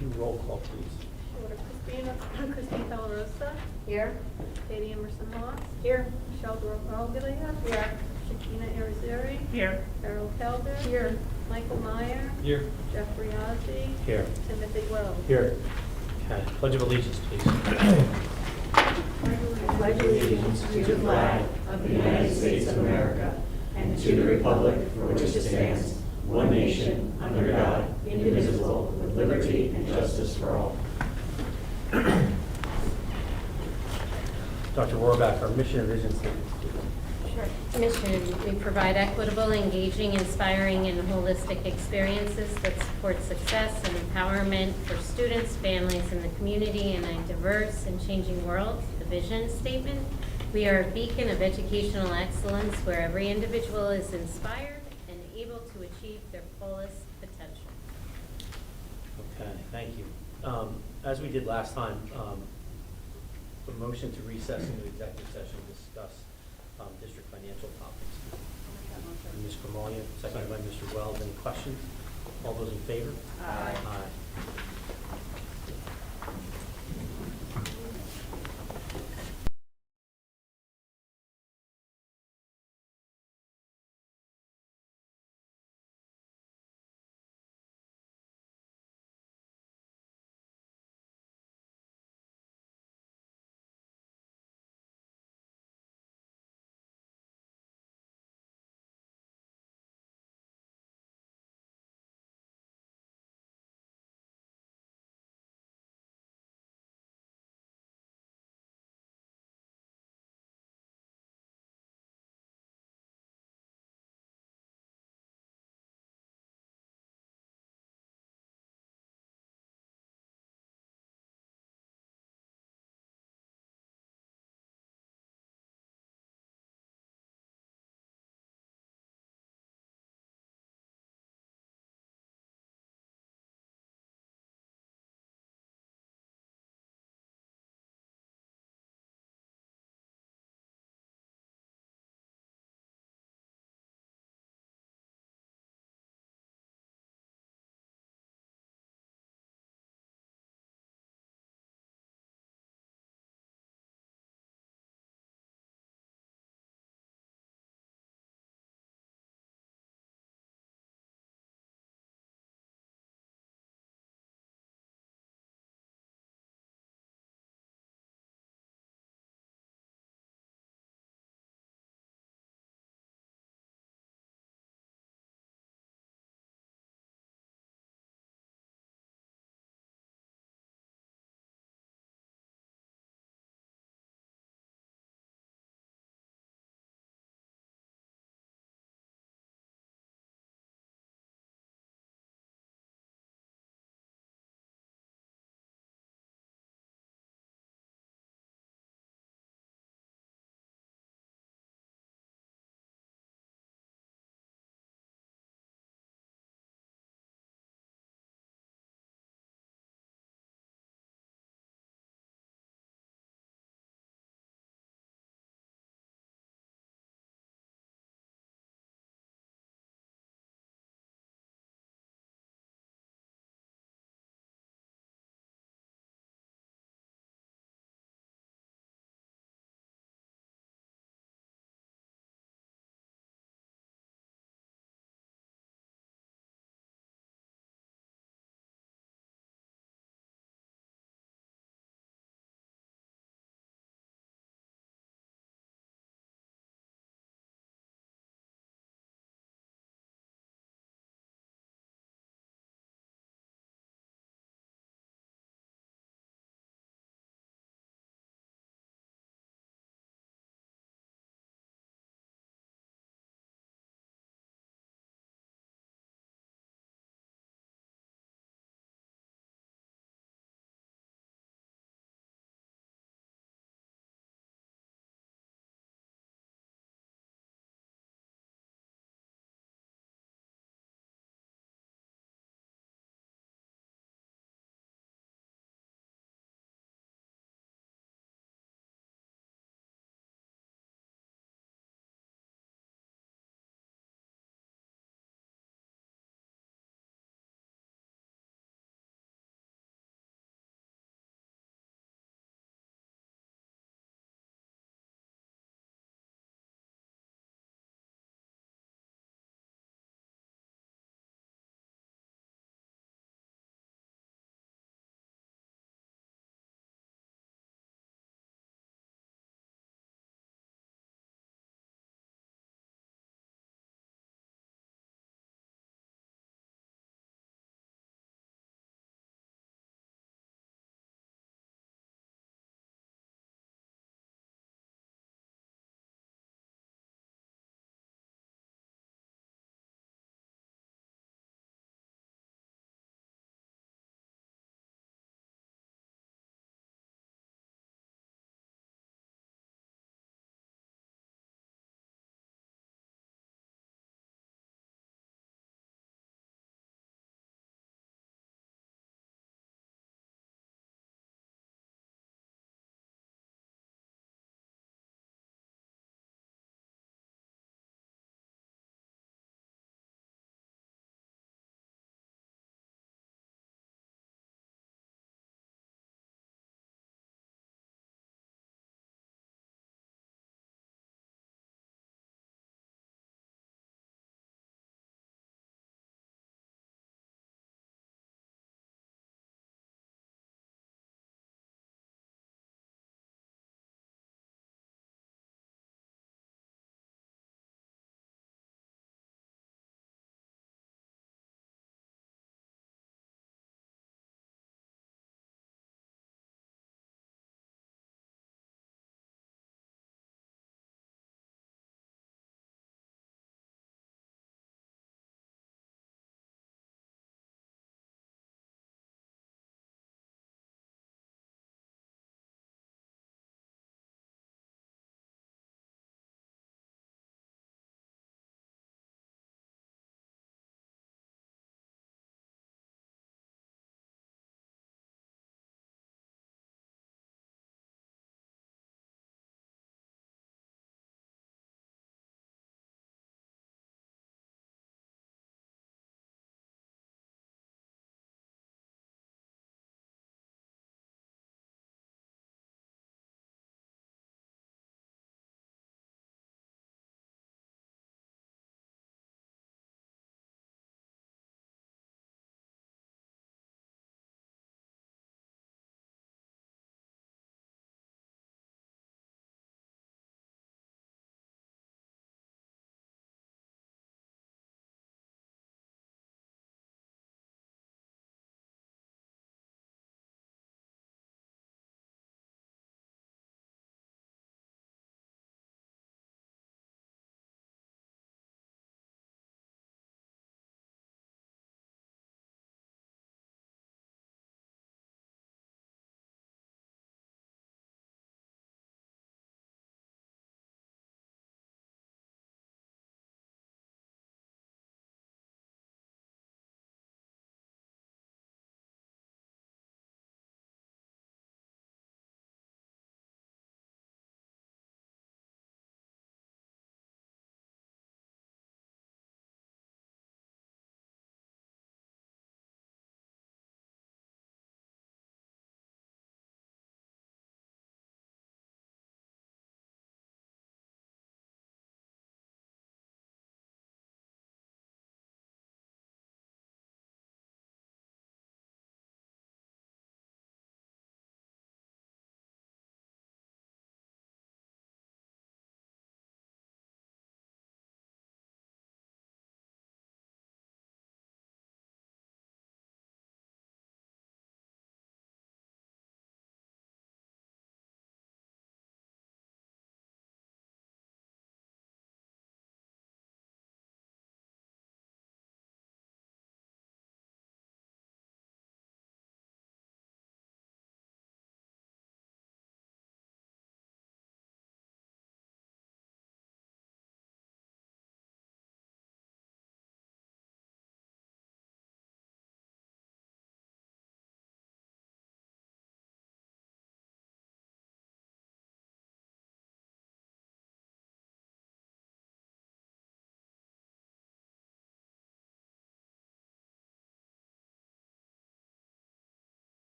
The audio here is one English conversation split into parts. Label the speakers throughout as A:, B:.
A: do roll call, please?
B: Christine Palarosa.
C: Here.
B: Katie Emerson Moss.
C: Here.
B: Michelle Groglia.
C: Here.
B: Shakina Irizarry.
C: Here.
B: Carol Kelder.
C: Here.
B: Michael Meyer.
A: Here.
B: Jeffrey Ozzie.
A: Here.
B: Timothy Wells.
A: Here. Okay, Pledge of Allegiance, please.
D: Pledge allegiance to the flag of the United States of America and to the republic for which it stands, one nation, under God, indivisible, with liberty and justice for all.
A: Dr. Rohrbach, our mission and vision statements, please.
E: Sure. Mission, we provide equitable, engaging, inspiring, and holistic experiences that support success and empowerment for students, families, and the community in a diverse and changing world. The vision statement, we are a beacon of educational excellence where every individual is inspired and able to achieve their fullest potential.
A: Okay, thank you. As we did last time, a motion to recess into executive session to discuss district financial topics. Ms. Grimaldi, seconded by Mr. Wells. Any questions? All those in favor?
C: Aye.
A: Aye.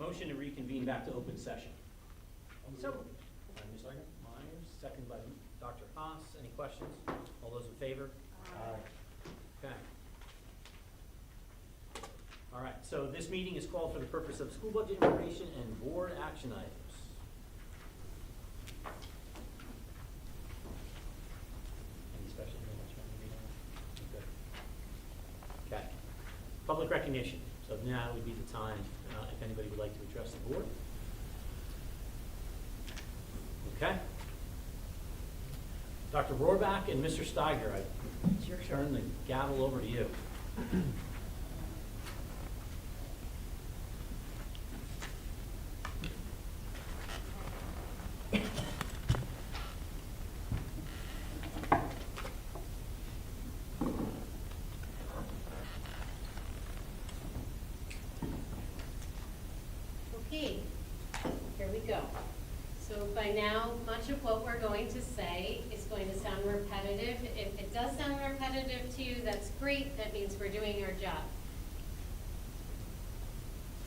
A: motion to reconvene back to open session.
B: So,
A: By Ms. Myers, second by Dr. Haas. Any questions? All those in favor? Okay. All right, so this meeting is called for the purpose of school budget information and board action items. Any special minutes you want to read on? Good. Okay. Public recognition. So now would be the time if anybody would like to address the board. Okay. Dr. Rohrbach and Mr. Steiger, I turn the gavel over to you.
E: Okay, here we go. So by now, much of what we're going to say is going to sound repetitive. If it does sound repetitive to you, that's great. That means we're doing our job.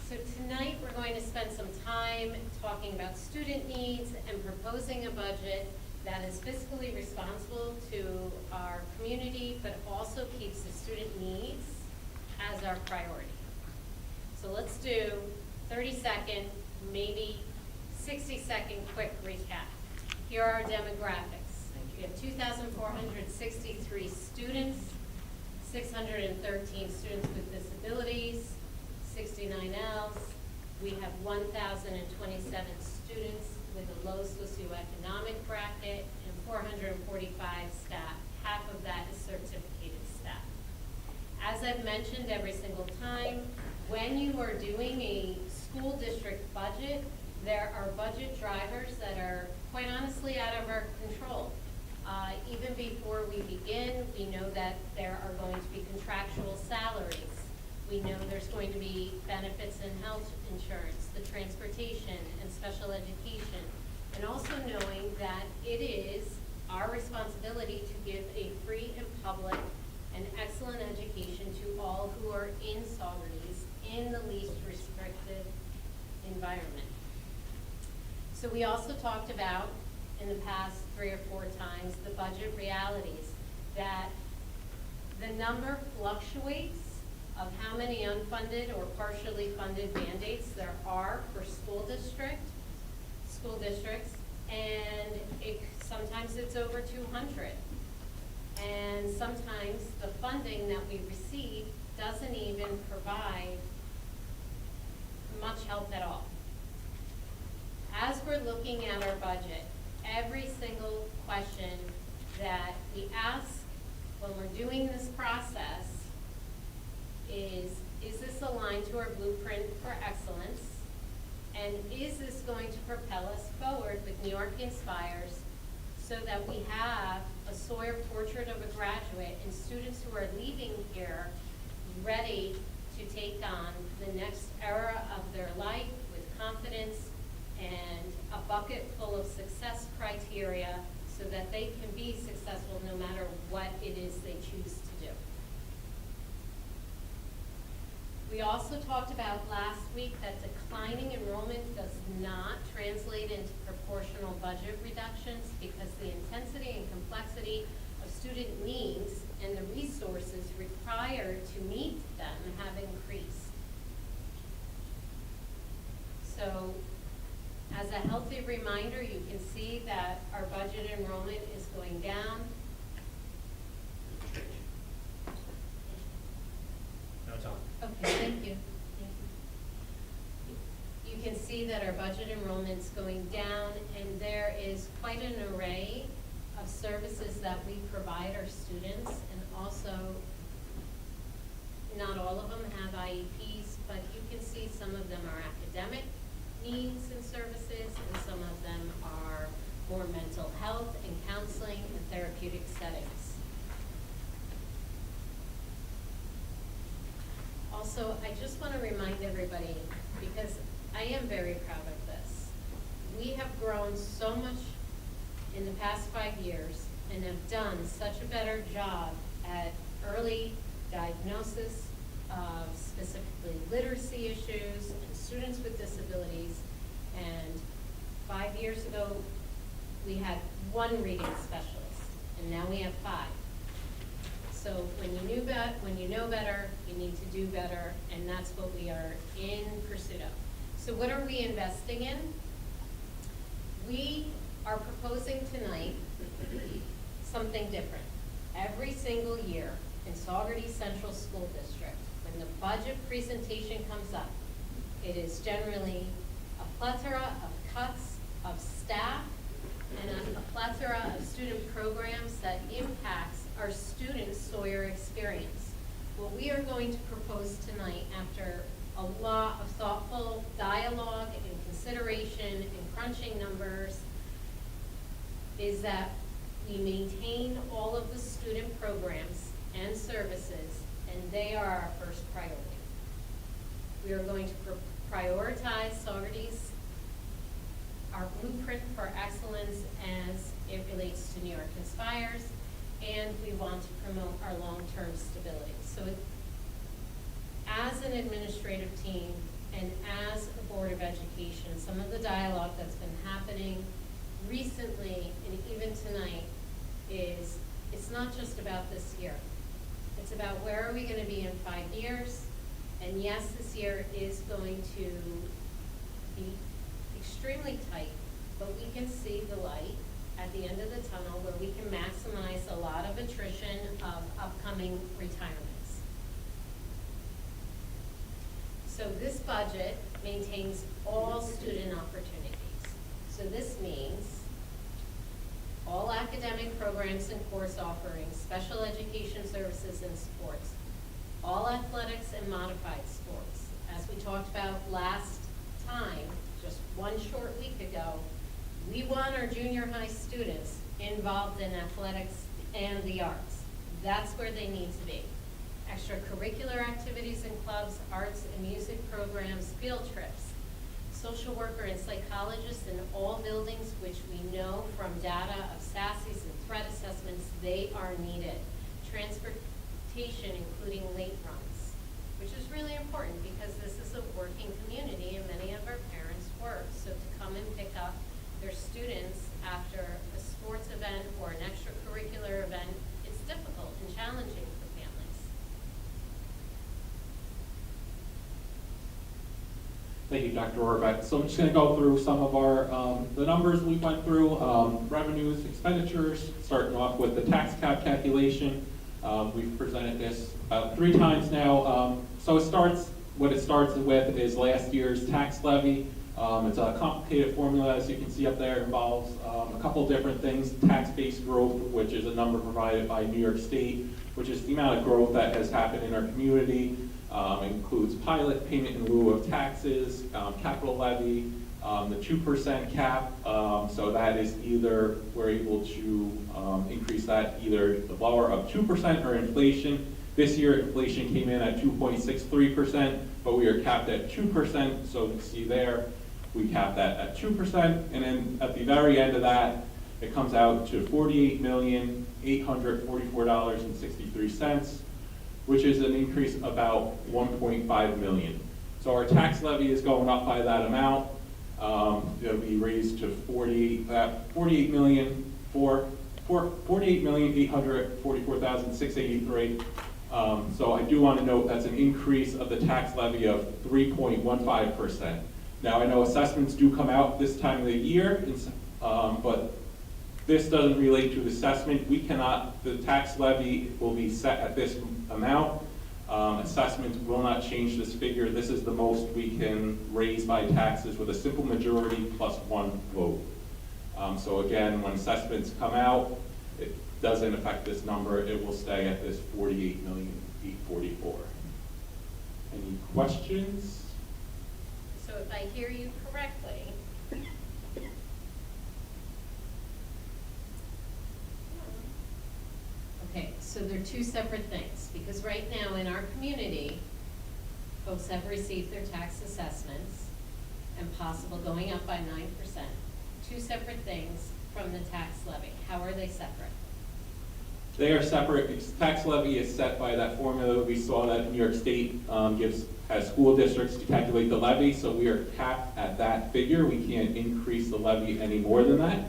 E: So tonight, we're going to spend some time talking about student needs and proposing a budget that is fiscally responsible to our community, but also keeps the student needs as our priority. So let's do 30-second, maybe 60-second quick recap. Here are our demographics. We have 2,463 students, 613 students with disabilities, 69 Ls. We have 1,027 students with a low socioeconomic bracket and 445 staff. Half of that is certificated staff. As I've mentioned every single time, when you are doing a school district budget, there are budget drivers that are quite honestly out of our control. Even before we begin, we know that there are going to be contractual salaries. We know there's going to be benefits and health insurance, the transportation and special education, and also knowing that it is our responsibility to give a free and public and excellent education to all who are in Saugerties in the least restrictive environment. So we also talked about in the past 3 or 4 times the budget realities, that the number fluctuates of how many unfunded or partially funded mandates there are for school districts, and sometimes it's over 200. And sometimes the funding that we receive doesn't even provide much help at all. As we're looking at our budget, every single question that we ask when we're doing this process is this aligned to our blueprint for excellence? And is this going to propel us forward with New York Inspires so that we have a Sawyer portrait of a graduate and students who are leaving here ready to take on the next era of their life with confidence and a bucket full of success criteria so that they can be successful no matter what it is they choose to do. We also talked about last week that declining enrollment does not translate into proportional budget reductions because the intensity and complexity of student needs and the resources required to meet them have increased. So, as a healthy reminder, you can see that our budget enrollment is going down.
A: No, it's on.
E: Okay, thank you. You can see that our budget enrollment's going down, and there is quite an array of services that we provide our students, and also not all of them have IEPs, but you can see some of them are academic needs and services, and some of them are more mental health and counseling and therapeutic settings. Also, I just want to remind everybody, because I am very proud of this, we have grown so much in the past 5 years and have done such a better job at early diagnosis, of specifically literacy issues and students with disabilities. And 5 years ago, we had one reading specialist, and now we have 5. So when you know better, you need to do better, and that's what we are in pursuit of. So what are we investing in? We are proposing tonight something different. Every single year in Saugerties Central School District, when the budget presentation comes up, it is generally a plethora of cuts of staff and a plethora of student programs that impacts our students' Sawyer experience. What we are going to propose tonight, after a lot of thoughtful dialogue and consideration and crunching numbers, is that we maintain all of the student programs and services, and they are our first priority. We are going to prioritize Saugerties, our blueprint for excellence as it relates to New York Inspires, and we want to promote our long-term stability. So as an administrative team and as a Board of Education, some of the dialogue that's been happening recently and even tonight is, it's not just about this year. It's about where are we going to be in 5 years. And yes, this year is going to be extremely tight, but we can see the light at the end of the tunnel where we can maximize a lot of attrition of upcoming retirements. So this budget maintains all student opportunities. So this means all academic programs and course offerings, special education services and sports, all athletics and modified sports. As we talked about last time, just one short week ago, we want our junior high students involved in athletics and the arts. That's where they need to be. Extracurricular activities and clubs, arts and music programs, field trips, social worker and psychologists in all buildings, which we know from data of SASSEs and threat assessments, they are needed. Transportation, including late runs, which is really important because this is a working community and many of our parents work. So to come and pick up their students after a sports event or an extracurricular event, it's difficult and challenging for families.
C: Thank you, Dr. Orbeck. So I'm just going to go through some of our the numbers we went through, revenues, expenditures, starting off with the tax cap calculation. We've presented this about 3 times now. So what it starts with is last year's tax levy. It's a complicated formula, as you can see up there. It involves a couple different things. Tax-based growth, which is a number provided by New York State, which is the amount of growth that has happened in our community. Includes pilot payment in lieu of taxes, capital levy, the 2% cap. So that is either we're able to increase that either the lower of 2% or inflation. This year inflation came in at 2.63%, but we are capped at 2%. So you see there, we cap that at 2%, and then at the very end of that, it comes out to $48,844.63, which is an increase of about $1.5 million. So our tax levy is going up by that amount. It'll be raised to $48,844,683. So I do want to note that's an increase of the tax levy of 3.15%. Now I know assessments do come out this time of the year, but this doesn't relate to assessment. The tax levy will be set at this amount. Assessments will not change this figure. This is the most we can raise by taxes with a simple majority plus 1 vote. So again, when assessments come out, it doesn't affect this number. It will stay at this $48,844,000. Any questions?
E: So if I hear you correctly, okay, so they're 2 separate things, because right now in our community, folks have received their tax assessments and possible going up by 9%. 2 separate things from the tax levy. How are they separate?
C: They are separate. Tax levy is set by that formula. We saw that New York State has school districts to calculate the levy, so we are capped at that figure. We can't increase the levy any more than that.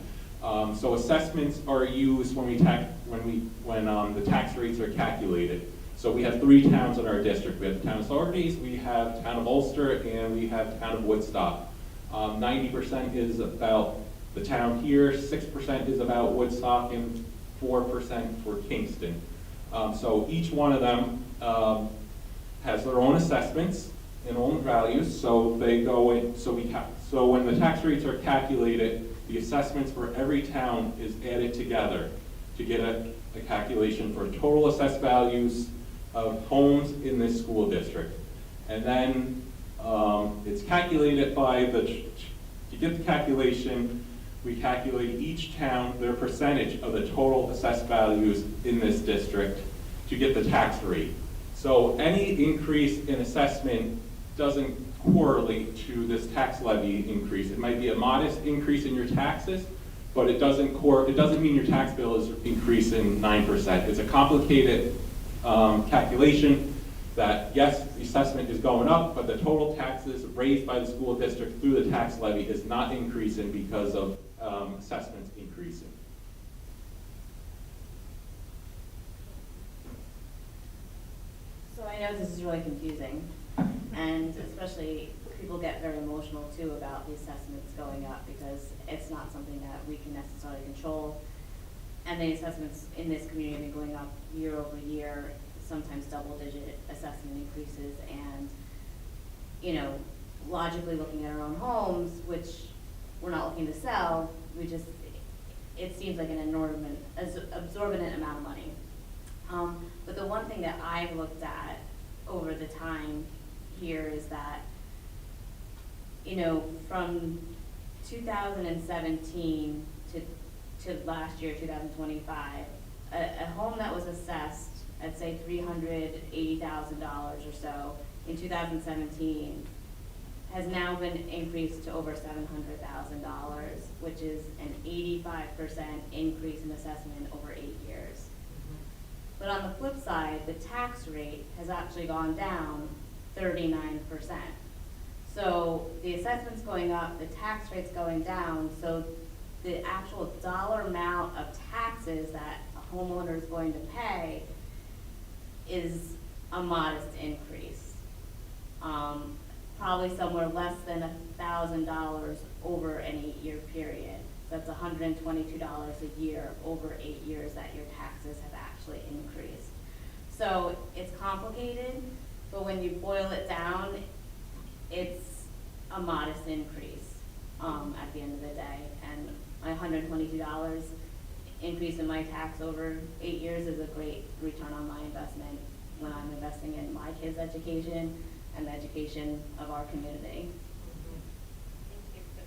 C: So assessments are used when the tax rates are calculated. So we have 3 towns in our district. We have the town of Saugerties, we have the town of Ulster, and we have the town of Woodstock. 90% is about the town here, 6% is about Woodstock, and 4% for Kingston. So each one of them has their own assessments and own values, so they go in, so when the tax rates are calculated, the assessments for every town is added together to get a calculation for total assessed values of homes in this school district. And then it's calculated by to get the calculation, we calculate each town, their percentage of the total assessed values in this district to get the tax rate. So any increase in assessment doesn't correlate to this tax levy increase. It might be a modest increase in your taxes, but it doesn't mean your tax bill is increasing 9%. It's a complicated calculation that, yes, the assessment is going up, but the total taxes raised by the school district through the tax levy is not increasing because of assessments increasing.
F: So I know this is really confusing, and especially people get very emotional too about the assessments going up because it's not something that we can necessarily control. And the assessments in this community have been going up year over year, sometimes double-digit assessment increases, and, you know, logically looking at our own homes, which we're not looking to sell, it seems like an absorbent amount of money. But the one thing that I've looked at over the time here is that, you know, from 2017 to last year, 2025, a home that was assessed at say $380,000 or so in 2017 has now been increased to over $700,000, which is an 85% increase in assessment over 8 years. But on the flip side, the tax rate has actually gone down 39%. So the assessment's going up, the tax rate's going down, so the actual dollar amount of taxes that a homeowner is going to pay is a modest increase. Probably somewhere less than $1,000 over an 8-year period. That's $122 a year over 8 years that your taxes have actually increased. So it's complicated, but when you boil it down, it's a modest increase at the end of the day. And my $122 increase in my tax over 8 years is a great return on my investment when I'm investing in my kids' education and the education of our community.
E: Thank you for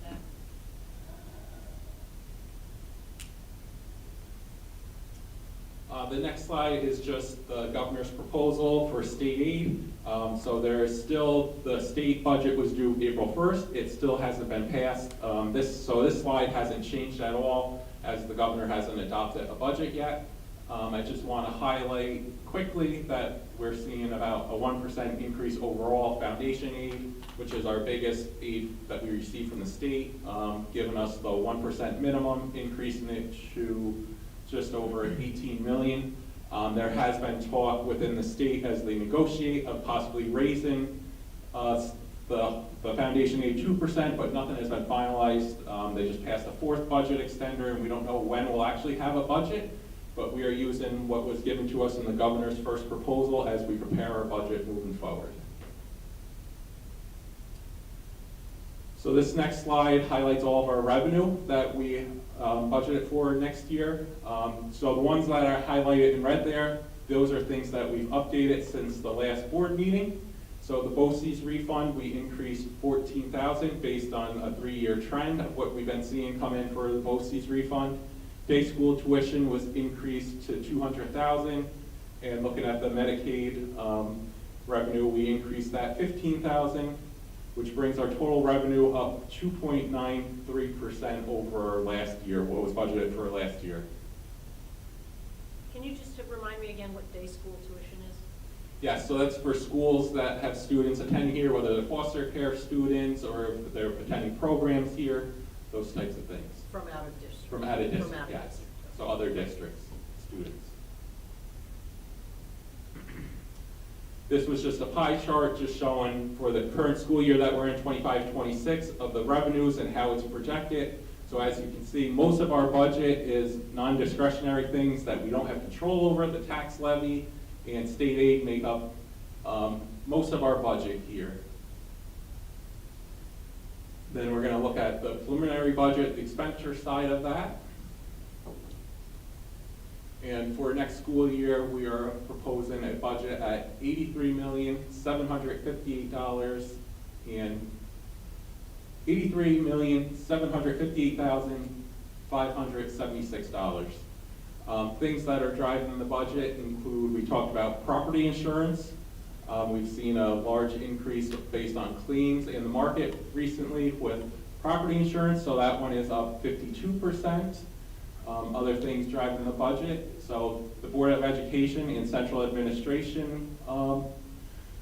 E: that.
C: The next slide is just the governor's proposal for state aid. So there is still, the state budget was due April 1st. It still hasn't been passed. So this slide hasn't changed at all as the governor hasn't adopted a budget yet. I just want to highlight quickly that we're seeing about a 1% increase overall foundation aid, which is our biggest aid that we receive from the state, giving us the 1% minimum, increasing it to just over 18 million. There has been talk within the state as they negotiate of possibly raising the foundation aid 2%, but nothing has been finalized. They just passed a 4th budget extender, and we don't know when we'll actually have a budget, but we are using what was given to us in the governor's first proposal as we prepare our budget moving forward. So this next slide highlights all of our revenue that we budgeted for next year. So the ones that are highlighted in red there, those are things that we've updated since the last board meeting. So the BOCES refund, we increased $14,000 based on a 3-year trend of what we've been seeing come in for the BOCES refund. Day school tuition was increased to $200,000, and looking at the Medicaid revenue, we increased that $15,000, which brings our total revenue up 2.93% over last year, what was budgeted for last year.
B: Can you just remind me again what day school tuition is?
C: Yes, so that's for schools that have students attending here, whether they're foster care students or if they're attending programs here, those types of things.
B: From out of district?
C: From out of
B: From
C: district,
B: out of
C: yes.
B: district.
C: So other districts, students. This was just a pie chart just showing for the current school year that we're in, 25-26, of the revenues and how it's projected. So as you can see, most of our budget is non-discretionary things that we don't have control over. The tax levy and state aid make up most of our budget here. Then we're going to look at the preliminary budget, the expenditure side of that. And for next school year, we are proposing a budget at $83,758,000 and $83,758,576. Things that are driving the budget include, we talked about property insurance. We've seen a large increase based on claims in the market recently with property insurance, so that one is up 52%. Other things driving the budget, so the Board of Education and Central Administration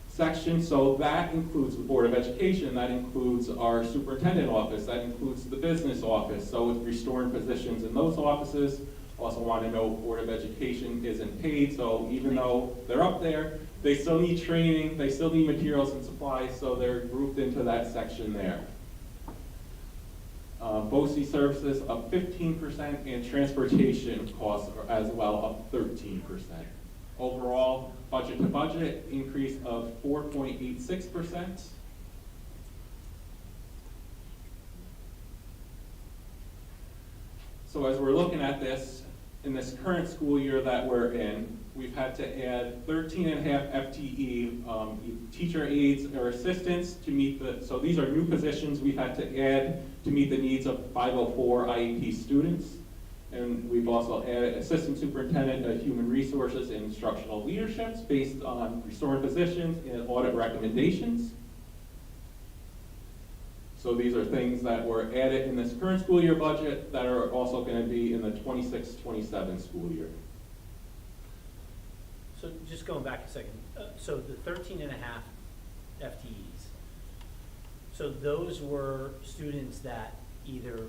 C: section, so that includes the Board of Education, that includes our superintendent office, that includes the business office, so with restoring positions in those offices. Also want to know Board of Education isn't paid, so even though they're up there, they still need training, they still need materials and supplies, so they're grouped into that section there. BOCES services up 15% and transportation costs are as well up 13%. Overall, budget to budget increase of 4.86%. So as we're looking at this, in this current school year that we're in, we've had to add 13.5 FTE, teacher aides or assistants to meet so these are new positions we've had to add to meet the needs of 504 IEP students. And we've also added assistant superintendent of human resources and instructional leaderships based on restoring positions and audit recommendations. So these are things that were added in this current school year budget that are also going to be in the 26-27 school year.
A: So just going back a second, so the 13.5 FTEs, so those were students that either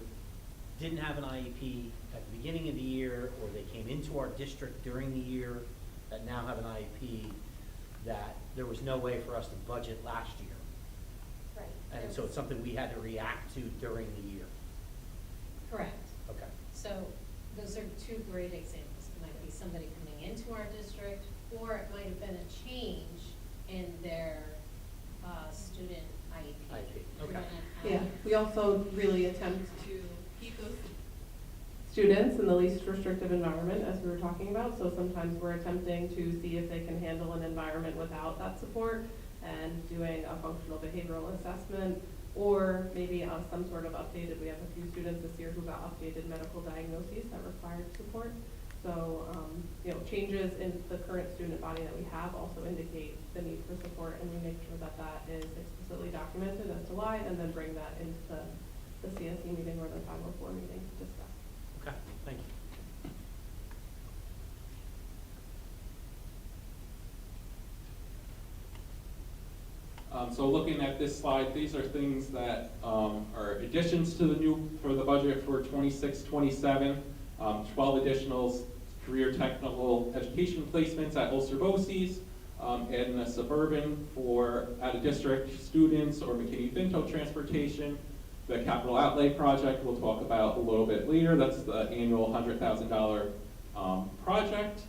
A: didn't have an IEP at the beginning of the year, or they came into our district during the year that now have an IEP that there was no way for us to budget last year.
G: Right.
A: And so it's something we had to react to during the year.
G: Correct.
A: Okay.
G: So those are two great examples. It might be somebody coming into our district, or it might have been a change in their student IEP.
A: Okay.
H: Yeah, we also really attempt to keep those students in the least restrictive environment, as we were talking about. So sometimes we're attempting to see if they can handle an environment without that support and doing a functional behavioral assessment, or maybe some sort of updated, we have a few students this year who got updated medical diagnoses that required support. So, changes in the current student body that we have also indicate the need for support, and we make sure that that is explicitly documented as to why, and then bring that into the CSE meeting or the 504 meeting to discuss.
A: Okay, thank you.
C: So looking at this slide, these are things that are additions to for the budget for 26-27, 12 additional career technical education placements at Ulster BOCES, and a suburban for out-of-district students or McKinney-Vento transportation. The capital outlay project we'll talk about a little bit later. That's the annual $100,000 project.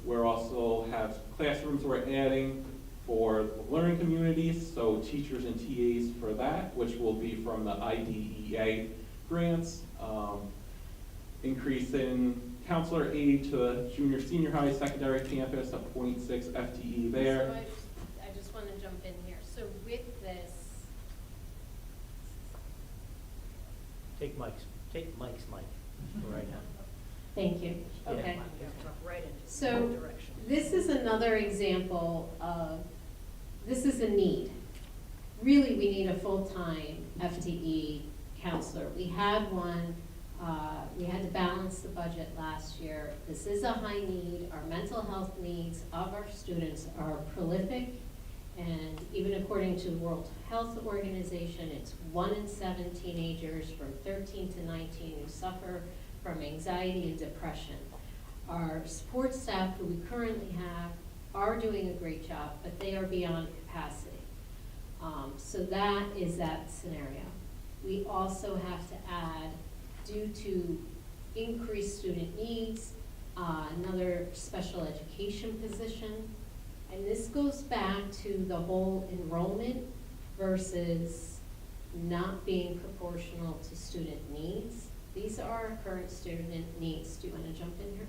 C: We also have classrooms we're adding for learning communities, so teachers and TAs for that, which will be from the IDEA grants. Increase in counselor aid to the junior senior high secondary campus, a 0.6 FTE there.
G: So I just want to jump in here. So with this,
A: Take Mike's mic right now.
G: thank you.
A: Yeah.
G: Okay.
B: Right into
G: So
B: the direction.
G: this is another example of, this is a need. Really, we need a full-time FTE counselor. We had one We had to balance the budget last year. This is a high need. Our mental health needs of our students are prolific. And even according to the World Health Organization, it's 1 in 7 teenagers from 13 to 19 who suffer from anxiety and depression. Our support staff who we currently have are doing a great job, but they are beyond capacity. So that is that scenario. We also have to add, due to increased student needs, another special education position. And this goes back to the whole enrollment versus not being proportional to student needs. These are our current student needs. Do you want to jump in here?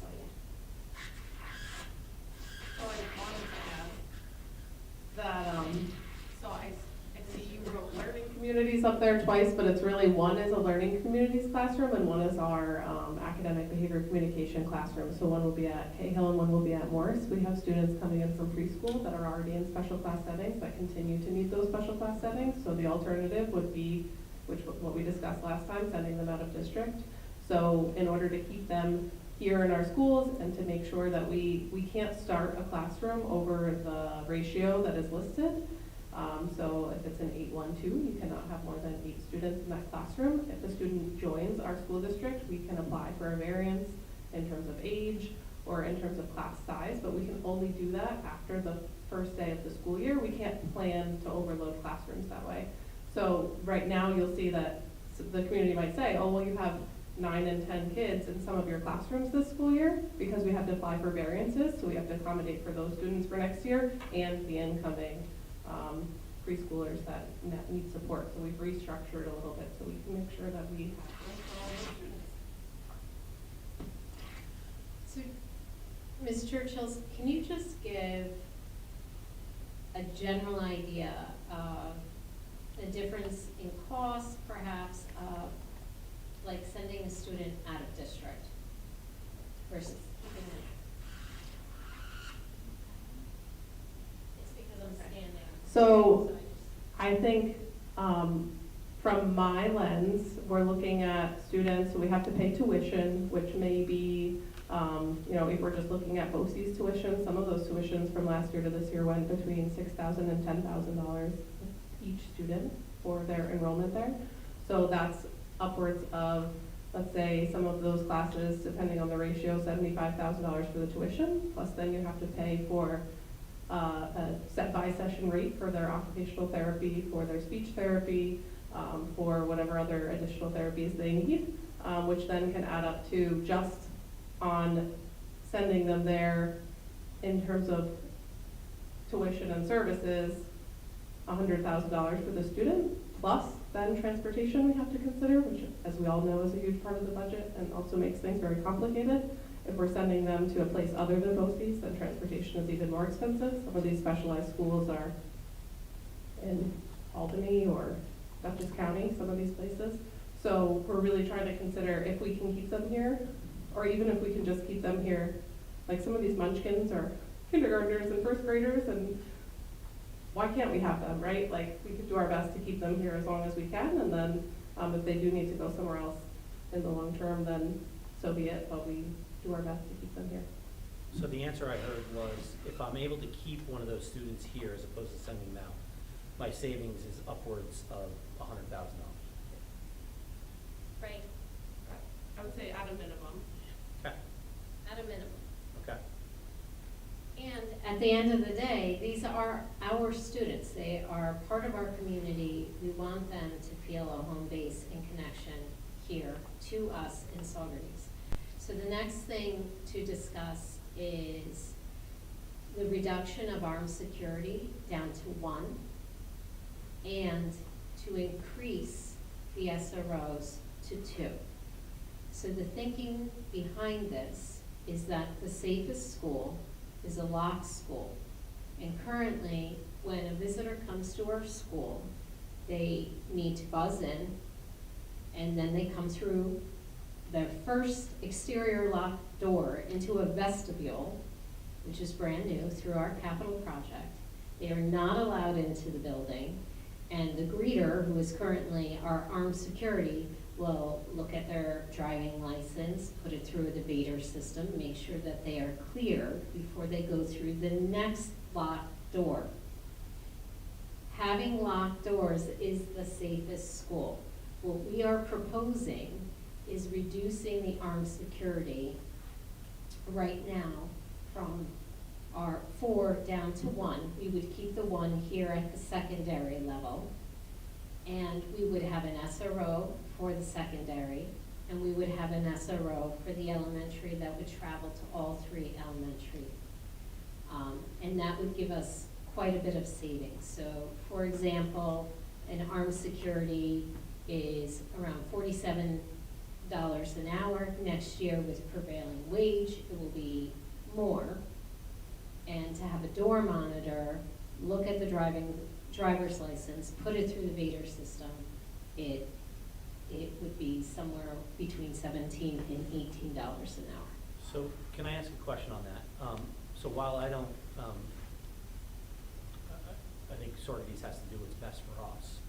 G: So, yeah.
H: So I wanted to add that, so I see you wrote learning communities up there twice, but it's really, one is a learning communities classroom and one is our academic behavior communication classroom. So one will be at Cahill and one will be at Morse. We have students coming in from preschool that are already in special class settings that continue to meet those special class settings. So the alternative would be, what we discussed last time, sending them out of district. So in order to keep them here in our schools and to make sure that we can't start a classroom over the ratio that is listed. So if it's an 8-1-2, you cannot have more than 8 students in that classroom. If a student joins our school district, we can apply for a variance in terms of age or in terms of class size, but we can only do that after the first day of the school year. We can't plan to overload classrooms that way. So right now you'll see that the community might say, oh, well, you have 9 and 10 kids in some of your classrooms this school year because we have to apply for variances, so we have to accommodate for those students for next year and the incoming preschoolers that need support. So we've restructured a little bit so we can make sure that we have room for all those students.
G: So, Ms. Churchill, can you just give a general idea of the difference in cost, perhaps, of like sending a student out of district versus keeping them? It's because I'm standing.
H: So I think from my lens, we're looking at students, so we have to pay tuition, which may be, if we're just looking at BOCES tuition, some of those tuitions from last year to this year went between $6,000 and $10,000 each student for their enrollment there. So that's upwards of, let's say, some of those classes, depending on the ratio, $75,000 for the tuition, plus then you have to pay for a set by session rate for their occupational therapy, for their speech therapy, for whatever other additional therapies they need, which then can add up to, just on sending them there in terms of tuition and services, $100,000 for the student, plus then transportation we have to consider, which, as we all know, is a huge part of the budget and also makes things very complicated. If we're sending them to a place other than BOCES, then transportation is even more expensive. Some of these specialized schools are in Albany or Dutchess County, some of these places. So we're really trying to consider if we can keep them here, or even if we can just keep them here. Like some of these munchkins are kindergartners and first graders, and why can't we have them, right? Like, we could do our best to keep them here as long as we can, and then if they do need to go somewhere else in the long term, then so be it, but we do our best to keep them here.
A: So the answer I heard was, if I'm able to keep one of those students here as opposed to sending them out, my savings is upwards of $100,000.
G: Right,
H: I would say at a minimum.
A: Okay,
G: at a minimum.
A: okay.
G: And at the end of the day, these are our students. They are part of our community. We want them to feel a home base and connection here to us in Saugerties. So the next thing to discuss is the reduction of armed security down to 1 and to increase the SROs to 2. So the thinking behind this is that the safest school is a locked school. And currently, when a visitor comes to our school, they need to buzz in, and then they come through the first exterior locked door into a vestibule, which is brand new through our capital project. They are not allowed into the building, and the greeter, who is currently our armed security, will look at their driving license, put it through the Vader system, make sure that they are clear before they go through the next locked door. Having locked doors is the safest school. What we are proposing is reducing the armed security right now from our 4 down to 1. We would keep the 1 here at the secondary level. And we would have an SRO for the secondary, and we would have an SRO for the elementary that would travel to all 3 elementary. And that would give us quite a bit of savings. So, for example, an armed security is around $47 an hour. Next year, with prevailing wage, it will be more. And to have a door monitor, look at the driver's license, put it through the Vader system, it would be somewhere between $17 and $18 an hour.
A: So can I ask a question on that? So while I don't, I think Saugerties has to do what's best for us.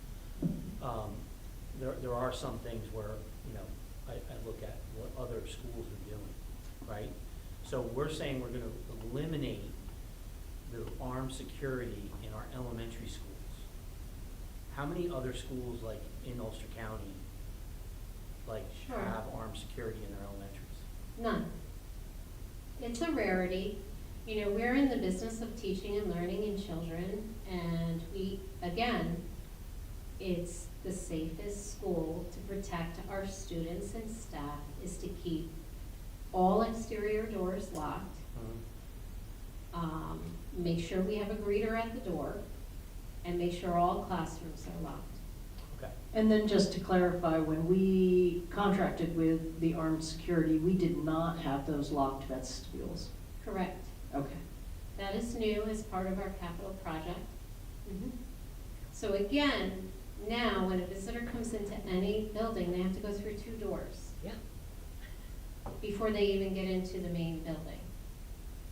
A: There are some things where, you know, I look at what other schools are doing, right? So we're saying we're gonna eliminate the armed security in our elementary schools. How many other schools, like in Ulster County, like
G: Sure.
A: have armed security in their elementaries?
G: None. It's a rarity. You know, we're in the business of teaching and learning in children, and we, again, it's the safest school to protect our students and staff is to keep all exterior doors locked. Make sure we have a greeter at the door, and make sure all classrooms are locked.
A: Okay.
D: And then just to clarify, when we contracted with the armed security, we did not have those locked vestibules.
G: Correct.
D: Okay.
G: That is new as part of our capital project. So again, now when a visitor comes into any building, they have to go through 2 doors.
A: Yeah.
G: Before they even get into the main building.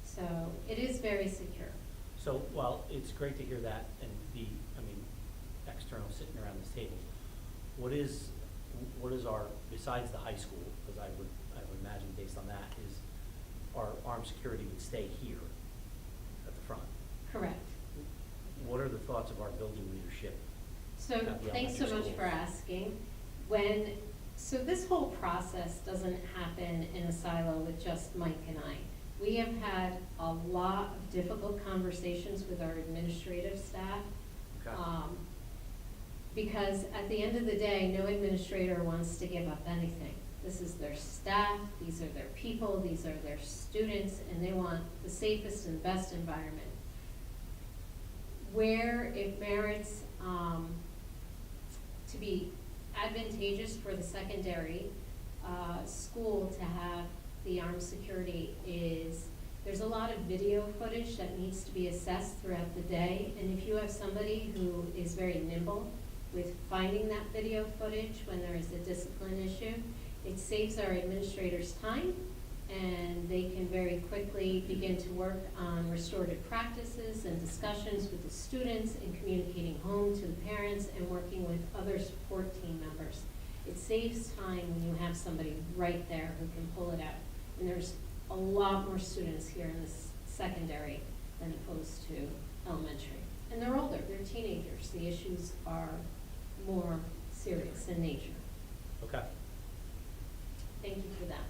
G: So it is very secure.
A: So, well, it's great to hear that and be, I mean, external sitting around this table. What is our, besides the high school, because I would imagine based on that, is our armed security would stay here at the front.
G: Correct.
A: What are the thoughts of our building leadership?
G: So
A: At the
G: thanks so
A: elementary
G: much for
A: schools.
G: asking. So this whole process doesn't happen in a silo with just Mike and I. We have had a lot of difficult conversations with our administrative staff.
A: Okay.
G: Because at the end of the day, no administrator wants to give up anything. This is their staff, these are their people, these are their students, and they want the safest and best environment. Where it merits to be advantageous for the secondary school to have the armed security is there's a lot of video footage that needs to be assessed throughout the day, and if you have somebody who is very nimble with finding that video footage when there is a discipline issue, it saves our administrators time, and they can very quickly begin to work on restorative practices and discussions with the students and communicating home to the parents and working with other support team members. It saves time when you have somebody right there who can pull it out. And there's a lot more students here in this secondary than opposed to elementary. And they're older, they're teenagers. The issues are more serious in nature.
A: Okay.
G: Thank you for that.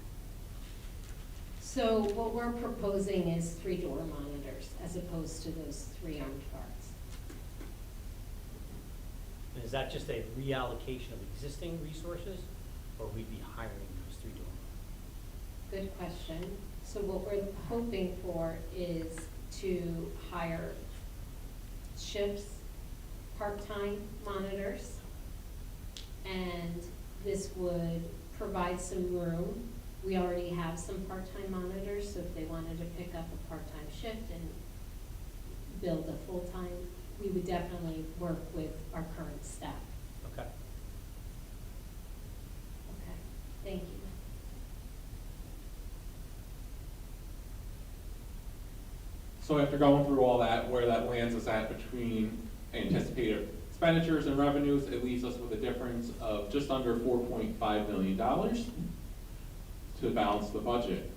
G: So what we're proposing is 3 door monitors as opposed to those 3 armed guards.
A: And is that just a reallocation of existing resources, or we'd be hiring those 3 door monitors?
G: Good question. So what we're hoping for is to hire shifts, part-time monitors, and this would provide some room. We already have some part-time monitors, so if they wanted to pick up a part-time shift and build a full-time, we would definitely work with our current staff.
A: Okay.
G: Okay, thank you.
C: So after going through all that, where that lands us at between anticipated expenditures and revenues, it leaves us with a difference of just under $4.5 million to balance the budget.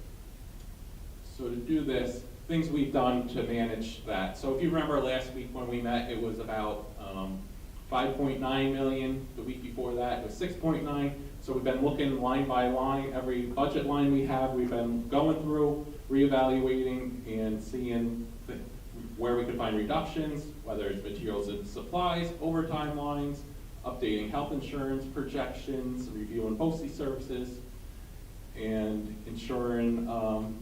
C: So to do this, things we've done to manage that. So if you remember last week when we met, it was about 5.9 million. The week before that, it was 6.9. So we've been looking line by line, every budget line we have, we've been going through, reevaluating, and seeing where we could find reductions, whether it's materials and supplies, overtime lines, updating health insurance projections, reviewing BOCES services, and ensuring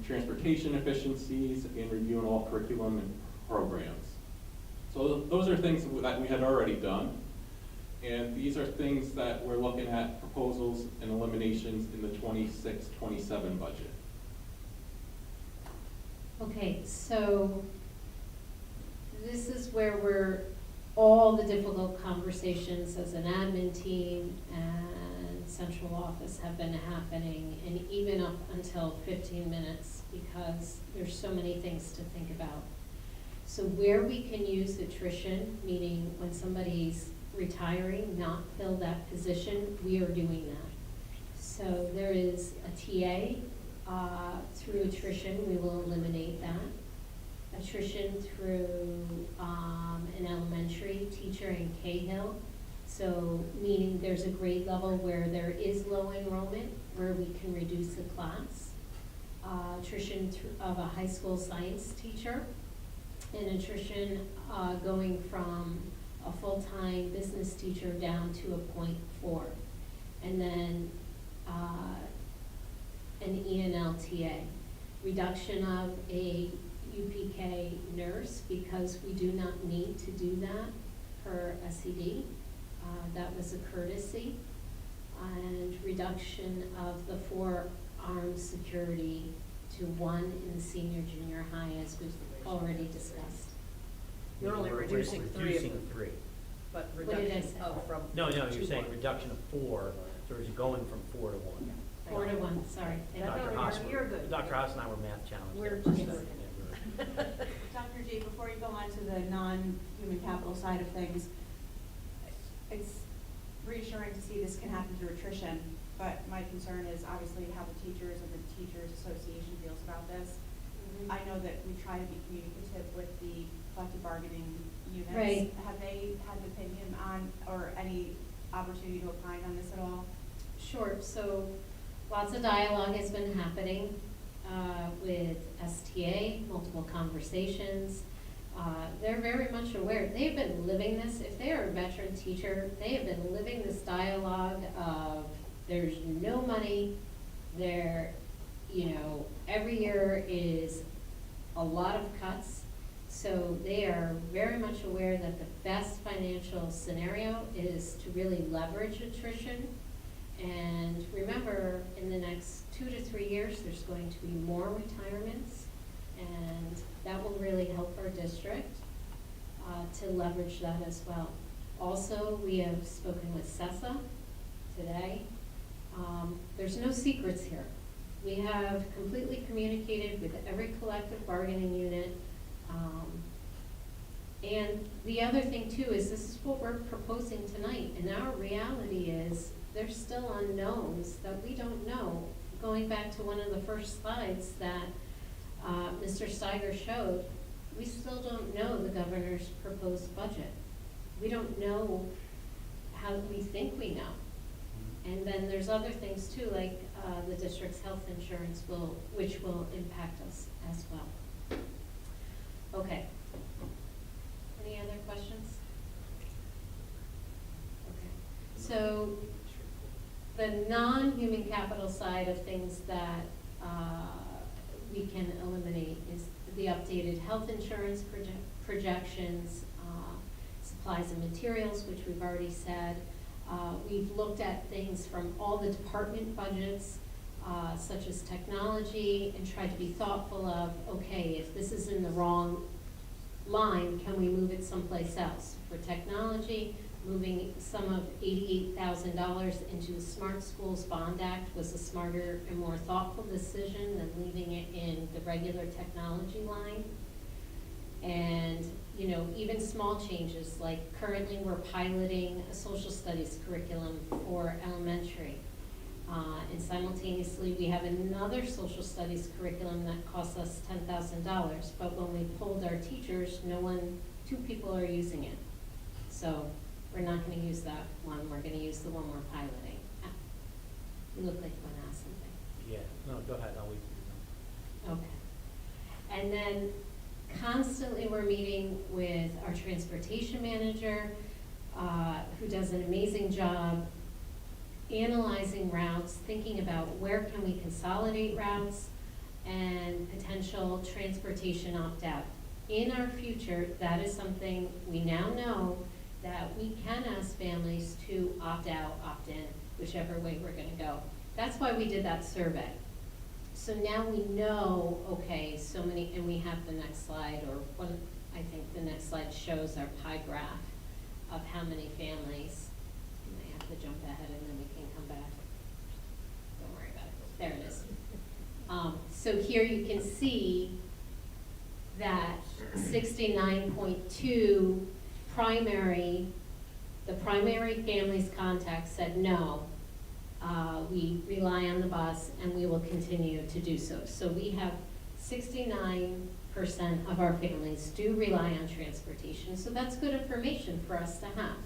C: transportation efficiencies, and reviewing all curriculum and programs. So those are things that we had already done. And these are things that we're looking at proposals and eliminations in the 26-27 budget.
G: Okay, so this is where all the difficult conversations as an admin team and central office have been happening, and even up until 15 minutes, because there's so many things to think about. So where we can use attrition, meaning when somebody's retiring, not fill that position, we are doing that. So there is a TA, through attrition, we will eliminate that. Attrition through an elementary teacher in Cahill, so meaning there's a grade level where there is low enrollment, where we can reduce the class. Attrition of a high school science teacher, and attrition going from a full-time business teacher down to a 0.4. And then an ENLTA. Reduction of a UPK nurse, because we do not need to do that per SED. That was a courtesy. And reduction of the 4 armed security to 1 in the senior junior high, as we've already discussed.
B: You're only
A: We're
B: reducing 3 of
A: reducing
B: them,
A: 3.
B: but
G: What did I
B: reduction
G: say?
B: of from.
A: No, you're
B: to
A: saying
B: 1.
A: reduction of 4, so it's going from 4 to 1.
G: 4 to 1, sorry.
B: No,
A: Dr.
B: no,
A: Haas,
B: you're good.
A: Dr. Haas and I were math challenged.
B: We're
A: there.
B: just
A: Yeah,
B: working.
A: we're-
I: Dr. G, before you go on to the non-human capital side of things, it's reassuring to see this can happen through attrition, but my concern is obviously how the teachers and the Teachers Association feels about this. I know that we try to be communicative with the collective bargaining units.
G: Right.
I: Have they had an opinion on, or any opportunity to opine on this at all?
G: Sure, so lots of dialogue has been happening with STA, multiple conversations. They're very much aware, they've been living this, if they are a veteran teacher, they have been living this dialogue of there's no money, there, every year is a lot of cuts. So they are very much aware that the best financial scenario is to really leverage attrition. And remember, in the next 2 to 3 years, there's going to be more retirements, and that will really help our district to leverage that as well. Also, we have spoken with CESA today. There's no secrets here. We have completely communicated with every collective bargaining unit. And the other thing too is this is what we're proposing tonight, and our reality is there's still unknowns that we don't know. Going back to one of the first slides that Mr. Steiger showed, we still don't know the governor's proposed budget. We don't know how we think we know. And then there's other things too, like the district's health insurance which will impact us as well. Okay. Any other questions? Okay. So the non-human capital side of things that we can eliminate is the updated health insurance projections, supplies and materials, which we've already said. We've looked at things from all the department budgets, such as technology, and tried to be thoughtful of, okay, if this is in the wrong line, can we move it someplace else? For technology, moving some of $88,000 into the Smart Schools Bond Act was a smarter and more thoughtful decision than leaving it in the regular technology line. And you know, even small changes, like currently we're piloting a social studies curriculum for elementary. And simultaneously, we have another social studies curriculum that costs us $10,000, but when we polled our teachers, two people are using it. So we're not gonna use that one, we're gonna use the one we're piloting. You look like you wanna ask something.
A: Yeah, no, go ahead, I'll wait for you.
G: Okay. And then constantly we're meeting with our transportation manager, who does an amazing job analyzing routes, thinking about where can we consolidate routes and potential transportation opt-out. In our future, that is something we now know that we can ask families to opt out, opt in, whichever way we're gonna go. That's why we did that survey. So now we know, okay, so many, and we have the next slide, or one, I think the next slide shows our pie graph of how many families. You may have to jump ahead and then we can come back. Don't worry about it. There it is. So here you can see that 69.2 the primary families contact said no. We rely on the bus and we will continue to do so. So we have 69% of our families do rely on transportation, so that's good information for us to have.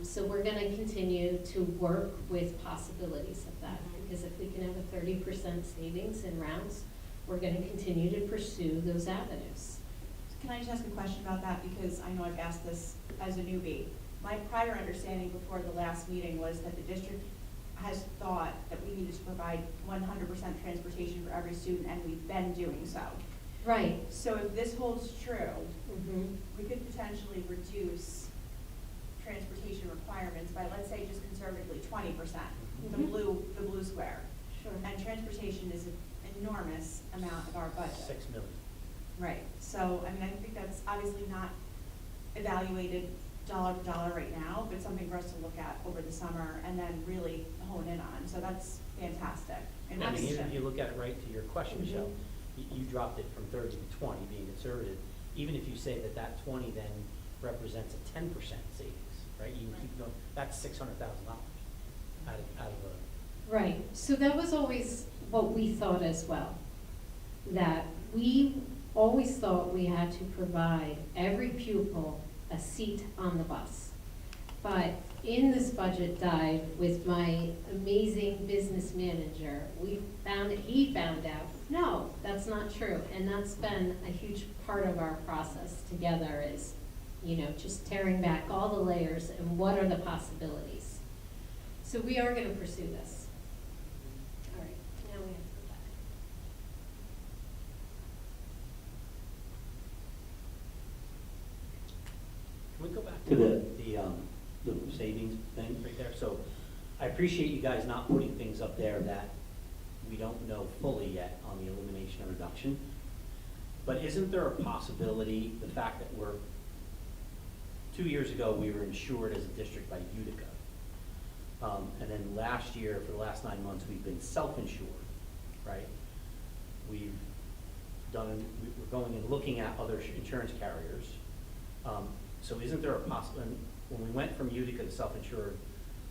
G: So we're gonna continue to work with possibilities of that, because if we can have a 30% savings in routes, we're gonna continue to pursue those avenues.
I: Can I just ask a question about that, because I know I've asked this as a newbie. My prior understanding before the last meeting was that the district has thought that we needed to provide 100% transportation for every student, and we've been doing so.
G: Right.
I: So if this holds true,
G: Mm-hmm.
I: we could potentially reduce transportation requirements by, let's say, just conservatively 20%, the
G: Mhm.
I: blue square.
G: Sure.
I: And transportation is an enormous amount of our budget.
A: 6 million.
I: Right, so, I mean, I think that's obviously not evaluated dollar for dollar right now, but something for us to look at over the summer and then really hone in on, so that's fantastic.
A: And I mean, even if you look at it right to your question, Michelle, you dropped it from 30 to 20, being conservative. Even if you say that that 20 then represents a 10% savings, right? You can keep going, that's $600,000 out of a.
G: Right, so that was always what we thought as well, that we always thought we had to provide every pupil a seat on the bus. But in this budget dive with my amazing business manager, he found out, no, that's not true. And that's been a huge part of our process together is, you know, just tearing back all the layers and what are the possibilities. So we are gonna pursue this. All right, now we have to go back.
A: Can we go back
D: To the
A: savings thing right there? So I appreciate you guys not putting things up there that we don't know fully yet on the elimination and reduction. But isn't there a possibility, the fact that 2 years ago, we were insured as a district by Utica. And then last year, for the last 9 months, we've been self-insured, right? We're going and looking at other insurance carriers. So isn't there a possibility, when we went from Utica to self-insured,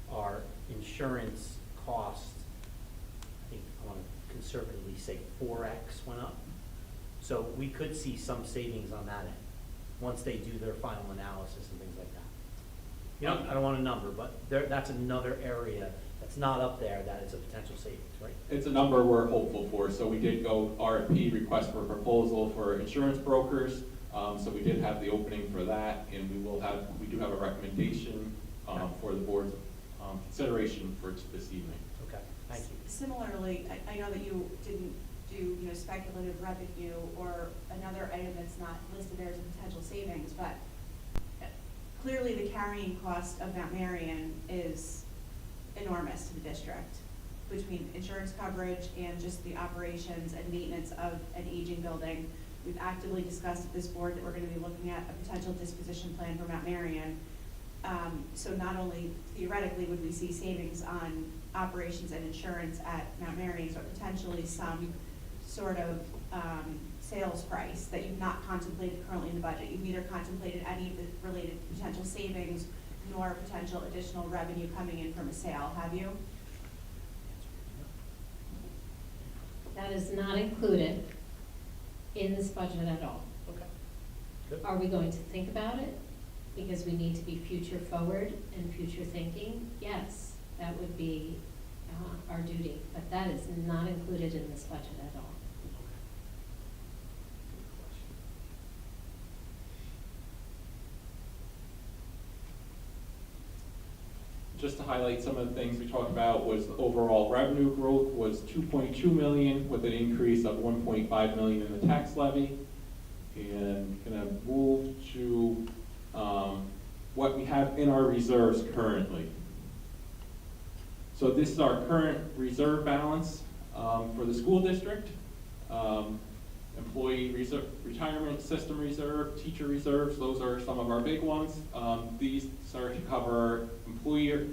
A: our insurance cost, I think I want to conservatively say 4x went up. So we could see some savings on that end, once they do their final analysis and things like that. You know, I don't want a number, but that's another area that's not up there that is a potential savings, right?
C: It's a number we're hopeful for. So we did go RFP, request for proposal for insurance brokers. So we did have the opening for that, and we do have a recommendation for the board's consideration for this evening.
A: Okay, thank you.
I: Similarly, I know that you didn't do, speculative revenue or another item that's not listed there as a potential savings, but clearly the carrying cost of Mount Marion is enormous to the district, between insurance coverage and just the operations and maintenance of an aging building. We've actively discussed at this board that we're going to be looking at a potential disposition plan for Mount Marion. So not only theoretically would we see savings on operations and insurance at Mount Marion, but potentially some sort of sales price that you've not contemplated currently in the budget? You've neither contemplated any of the related potential savings nor potential additional revenue coming in from a sale, have you?
G: That is not included in this budget at all.
A: Okay. Good.
G: Are we going to think about it? Because we need to be future forward and future thinking? Yes, that would be our duty, but that is not included in this budget at all.
C: Just to highlight some of the things we talked about was the overall revenue growth was 2.2 million with an increase of 1.5 million in the tax levy. And gonna move to what we have in our reserves currently. So this is our current reserve balance for the school district. Employee reserve, retirement system reserve, teacher reserves, those are some of our big ones. These start to cover employer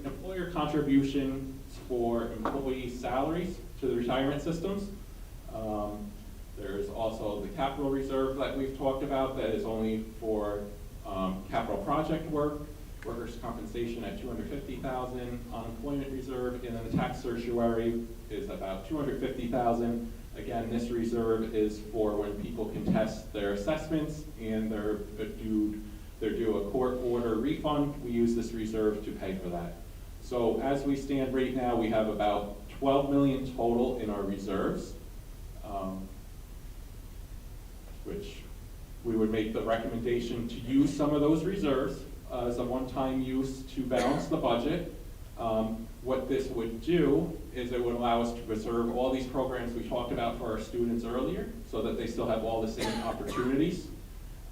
C: contributions for employee salaries to the retirement systems. There's also the capital reserve that we've talked about that is only for capital project work, workers' compensation at $250,000, unemployment reserve, and then the tax certiorari is about $250,000. Again, this reserve is for when people contest their assessments and they're due a court order refund. We use this reserve to pay for that. So as we stand right now, we have about 12 million total in our reserves, which we would make the recommendation to use some of those reserves as a one-time use to balance the budget. What this would do is it would allow us to preserve all these programs we talked about for our students earlier so that they still have all the same opportunities.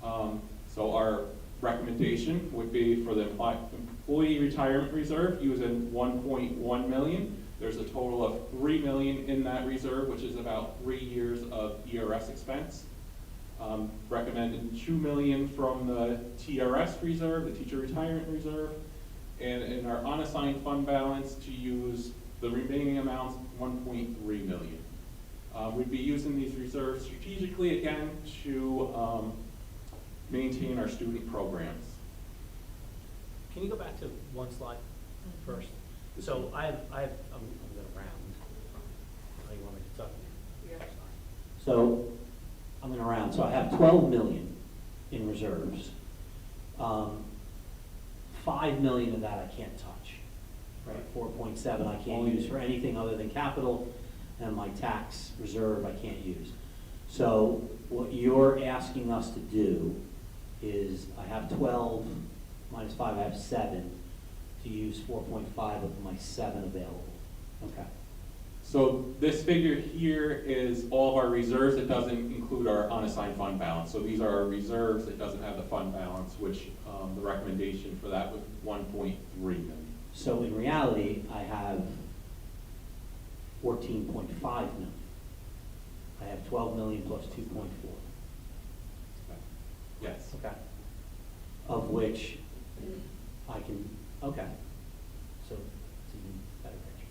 C: So our recommendation would be for the employee retirement reserve using 1.1 million. There's a total of 3 million in that reserve, which is about 3 years of ERS expense. Recommended 2 million from the TRS reserve, the teacher retirement reserve, and in our unassigned fund balance to use the remaining amounts, 1.3 million. We'd be using these reserves strategically again to maintain our student programs.
A: Can you go back to one slide first? So I'm gonna round. How you want me to talk?
D: So, I'm gonna round, so I have 12 million in reserves. 5 million of that I can't touch, right? 4.7 I can't use for anything other than capital, and my tax reserve I can't use. So what you're asking us to do is, I have 12 minus 5, I have 7, to use 4.5 of my 7 available. Okay.
C: So this figure here is all of our reserves. It doesn't include our unassigned fund balance. So these are our reserves. It doesn't have the fund balance, which the recommendation for that was 1.3 million.
D: So in reality, I have 14.5 million. I have 12 million plus 2.4.
C: Yes.
D: Okay. Of which I can, okay. So it's even better picture.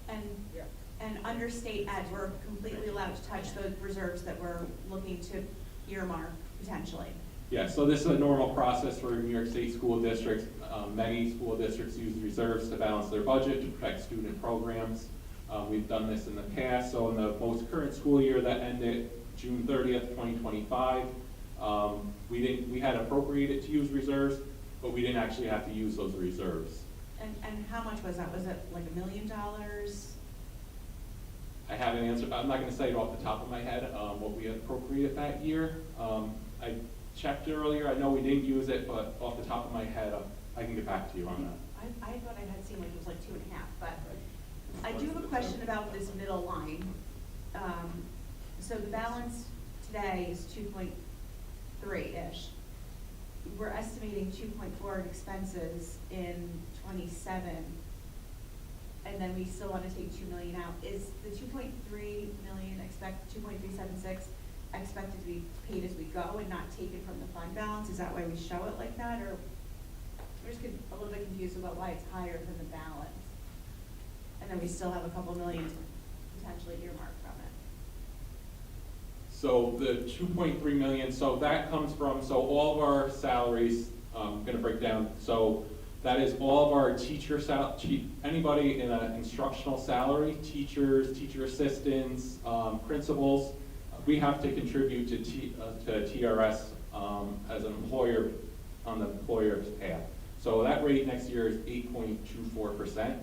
D: Okay.
I: And under state ed, we're completely allowed to touch those reserves that we're looking to earmark potentially.
C: Yeah, so this is a normal process for New York State school districts. Many school districts use reserves to balance their budget to protect student programs. We've done this in the past. So in the most current school year that ended June 30th, 2025, we had appropriated to use reserves, but we didn't actually have to use those reserves.
I: And how much was that? Was it like $1 million?
C: I have an answer. I'm not going to say it off the top of my head what we had appropriated that year. I checked earlier. I know we didn't use it, but off the top of my head, I can get back to you on that.
I: I thought I had seen like it was like 2.5, but I do have a question about this middle line. So the balance today is 2.3-ish. We're estimating 2.4 in expenses in 27, and then we still want to take 2 million out. Is the 2.3 million 2.376 expected to be paid as we go and not taken from the fund balance? Is that why we show it like that, or I'm just a little bit confused about why it's higher than the balance? And then we still have a couple million potentially earmarked from it.
C: So the 2.3 million, so that comes from, so all of our salaries, I'm gonna break down, so that is all of our anybody in an instructional salary, teachers, teacher assistants, principals, we have to contribute to TRS as an employer, on the employer's behalf. So that rate next year is 8.24%.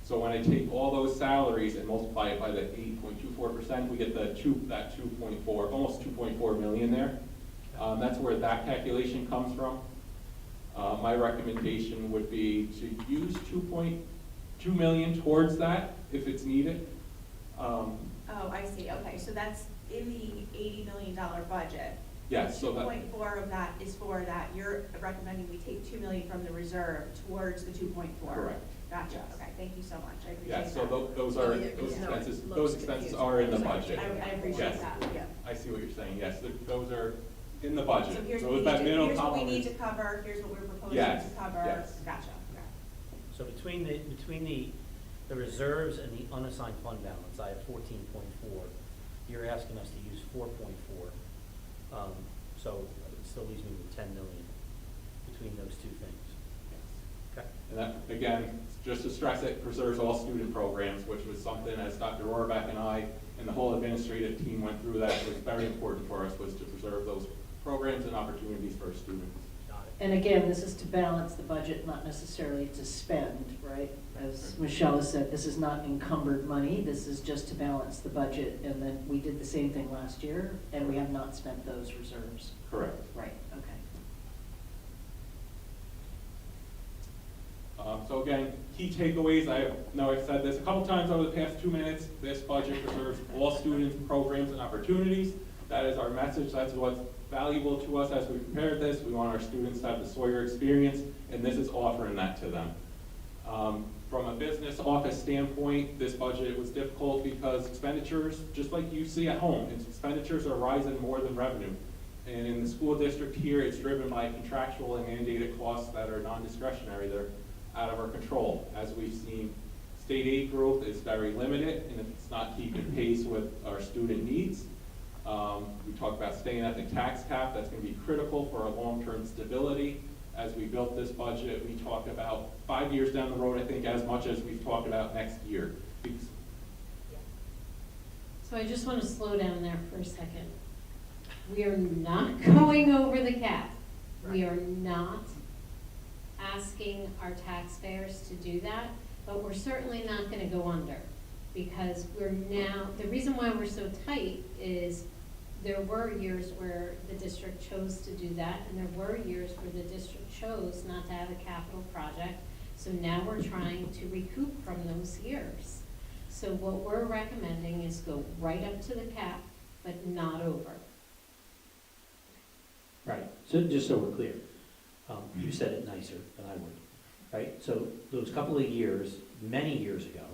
C: So when I take all those salaries and multiply it by the 8.24%, we get that 2.4, almost 2.4 million there. That's where that calculation comes from. My recommendation would be to use 2.2 million towards that if it's needed.
I: Oh, I see, okay, so that's in the $80 million budget.
C: Yes, so that,
I: 2.4 of that is for that, you're recommending we take 2 million from the reserve towards the 2.4?
C: correct.
I: Gotcha,
C: Yes.
I: okay, thank you so much, I appreciate
C: Yeah,
I: that.
C: so those are,
B: Yeah, 'cause now it looks
C: those expenses
B: confusing.
C: are in the budget.
I: I appreciate
C: Yes.
I: that, yeah.
C: I see what you're saying, yes, those are in the budget.
I: So here's
C: So
I: what we
C: that
I: need to,
C: middle
I: here's what we
C: column
I: need
C: is-
I: to cover, here's what we're proposing
C: Yes,
I: to cover.
C: yes.
I: Gotcha, okay.
A: So between the reserves and the unassigned fund balance, I have 14.4. You're asking us to use 4.4. So it still leaves me with 10 million between those two things. Okay.
C: And that, again, just to stress it, preserves all student programs, which was something, as Dr. Rohrbach and I and the whole administrative team went through, that was very important for us, was to preserve those programs and opportunities for our students.
A: Got it.
J: And again, this is to balance the budget, not necessarily to spend, right? As Michelle has said, this is not encumbered money, this is just to balance the budget, and then we did the same thing last year, and we have not spent those reserves.
C: Correct.
J: Right, okay.
C: So again, key takeaways, I know I've said this a couple times over the past 2 minutes, this budget preserves all students, programs, and opportunities. That is our message, that's what's valuable to us as we prepared this. We want our students to have the Sawyer experience, and this is offering that to them. From a business office standpoint, this budget was difficult because expenditures, just like you see at home, expenditures are rising more than revenue. And in the school district here, it's driven by contractual and mandated costs that are non-discretionary. They're out of our control. As we've seen, state aid growth is very limited, and it's not keeping pace with our student needs. We talked about staying at the tax cap. That's going to be critical for our long-term stability. As we built this budget, we talked about 5 years down the road, I think, as much as we've talked about next year. Because
G: So I just want to slow down there for a second. We are not going over the cap. We are not asking our taxpayers to do that, but we're certainly not going to go under. Because we're now, the reason why we're so tight is there were years where the district chose to do that, and there were years where the district chose not to have a capital project. So now we're trying to recoup from those years. So what we're recommending is go right up to the cap, but not over.
A: Right, so just so we're clear, you said it nicer than I would, right? So those couple of years, many years ago,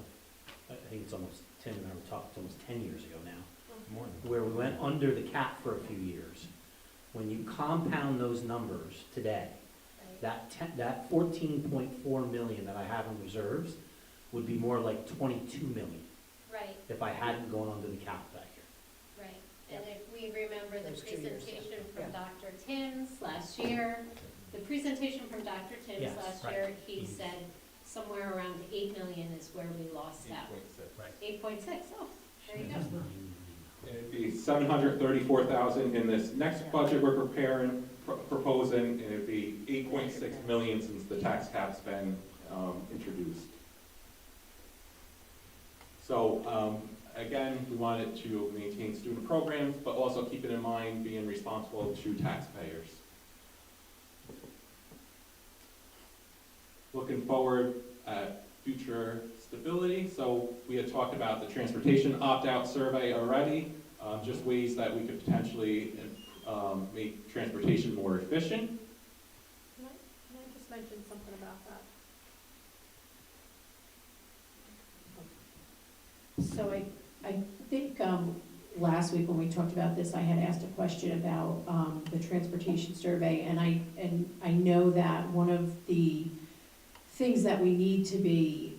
A: I think it's almost, Tim and I were talking, it's almost 10 years ago now, where we went under the cap for a few years. When you compound those numbers today, that 14.4 million that I have in reserves would be more like 22 million
E: Right,
A: if I hadn't gone under the cap back here.
E: right. And if we remember the
B: Those 2 years,
E: presentation from
A: yeah.
E: Dr. Timms last year, the presentation from Dr. Timms
A: Yes,
E: last
A: right.
E: year, he
A: Mhm.
E: said somewhere around 8 million is where we lost out.
C: 8.6.
A: Right.
E: 8.6, oh, there you go.
C: It'd be 734,000 in this next budget we're preparing, proposing, and it'd be 8.6 million since the tax cap's been introduced. So, again, we wanted to maintain student programs, but also keeping in mind being responsible to taxpayers. Looking forward at future stability, so we had talked about the transportation opt-out survey already, just ways that we could potentially make transportation more efficient.
B: Can I just mention something about that?
K: So I think last week when we talked about this, I had asked a question about the transportation survey, and I know that one of the things that we need to be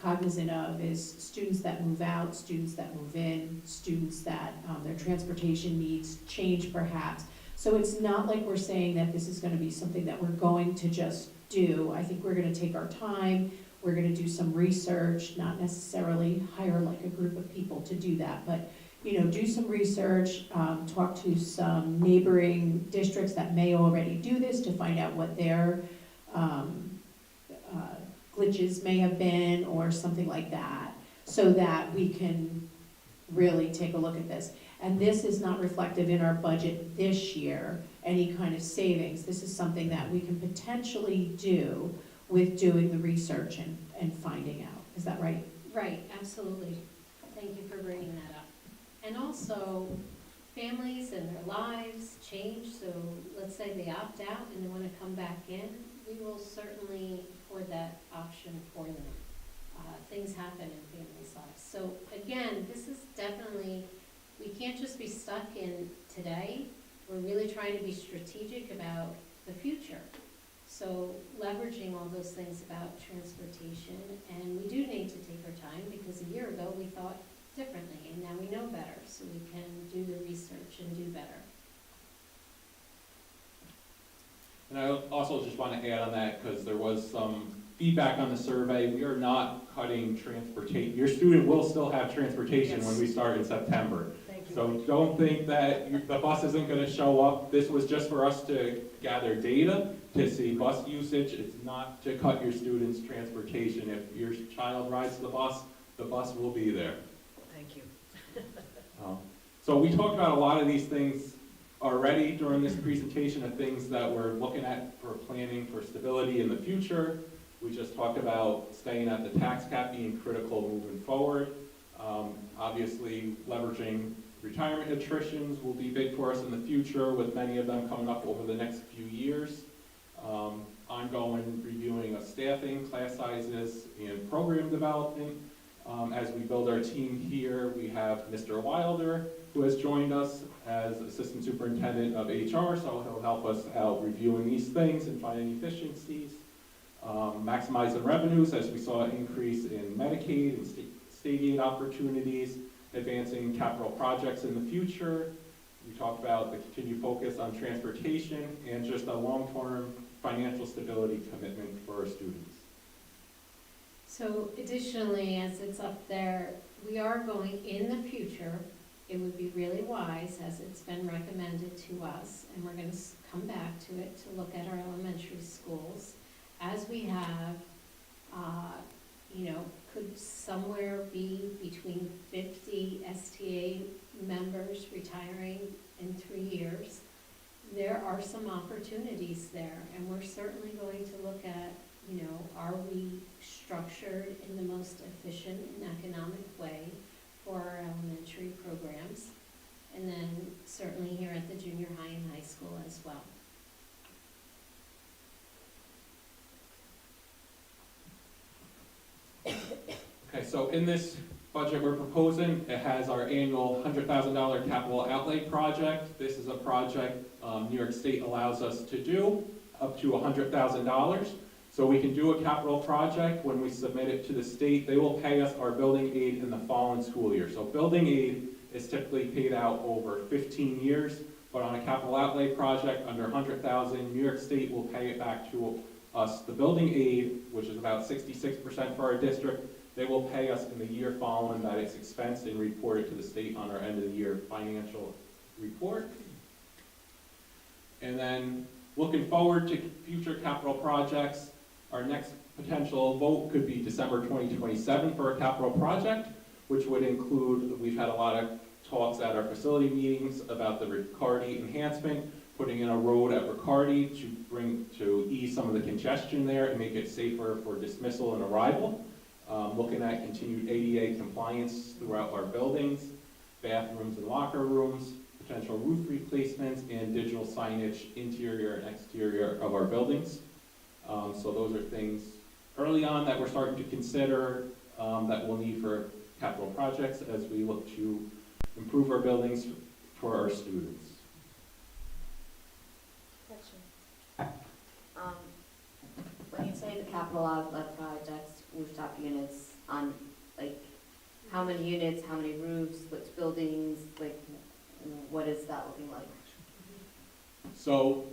K: cognizant of is students that move out, students that move in, students that, their transportation needs change perhaps. So it's not like we're saying that this is gonna be something that we're going to just do. I think we're gonna take our time, we're gonna do some research, not necessarily hire like a group of people to do that, but, you know, do some research, talk to some neighboring districts that may already do this to find out what their, glitches may have been or something like that, so that we can really take a look at this. And this is not reflective in our budget this year, any kind of savings. This is something that we can potentially do with doing the research and finding out. Is that right?
G: Right, absolutely. Thank you for bringing that up. And also, families and their lives change, so let's say they opt out and they want to come back in, we will certainly afford that option for them. Things happen in families' lives. So again, this is definitely, we can't just be stuck in today. We're really trying to be strategic about the future. So leveraging all those things about transportation, and we do need to take our time because a year ago we thought differently and now we know better, so we can do the research and do better.
C: And I also just want to add on that, because there was some feedback on the survey, we are not cutting transportation. Your student will still have transportation when we start in September.
K: Thank you.
C: So don't think that the bus isn't going to show up. This was just for us to gather data, to see bus usage. It's not to cut your student's transportation. If your child rides the bus will be there.
K: Thank you.
C: So we talked about a lot of these things already during this presentation of things that we're looking at for planning for stability in the future. We just talked about staying at the tax cap being critical moving forward. Obviously, leveraging retirement attritions will be big for us in the future, with many of them coming up over the next few years. Ongoing reviewing of staffing, class sizes, and program development. As we build our team here, we have Mr. Wilder, who has joined us as Assistant Superintendent of HR, so he'll help us out reviewing these things and finding efficiencies. Maximizing revenues, as we saw an increase in Medicaid and state aid opportunities, advancing capital projects in the future. We talked about the continued focus on transportation and just a long-term financial stability commitment for our students.
G: So additionally, as it's up there, we are going in the future, it would be really wise, as it's been recommended to us, and we're gonna come back to it, to look at our elementary schools. As we have, could somewhere be between 50 STA members retiring in 3 years. There are some opportunities there, and we're certainly going to look at, are we structured in the most efficient and economic way for our elementary programs? And then certainly here at the junior high and high school as well.
C: Okay, so in this budget we're proposing, it has our annual $100,000 capital outlay project. This is a project New York State allows us to do up to $100,000. So we can do a capital project. When we submit it to the state, they will pay us our building aid in the following school year. So building aid is typically paid out over 15 years, but on a capital outlay project under $100,000, New York State will pay it back to us. The building aid, which is about 66% for our district, they will pay us in the year following that it's expensed and reported to the state on our end of the year financial report. And then looking forward to future capital projects, our next potential vote could be December 2027 for a capital project, which would include, we've had a lot of talks at our facility meetings about the Riccardi enhancement, putting in a road at Riccardi to ease some of the congestion there and make it safer for dismissal and arrival. Looking at continued ADA compliance throughout our buildings, bathrooms and locker rooms, potential roof replacements, and digital signage interior and exterior of our buildings. So those are things early on that we're starting to consider that we'll need for capital projects as we look to improve our buildings for our students.
F: When you say the capital outlet projects, rooftop units on, like, how many units, how many roofs, which buildings, like, what is that looking like?
C: So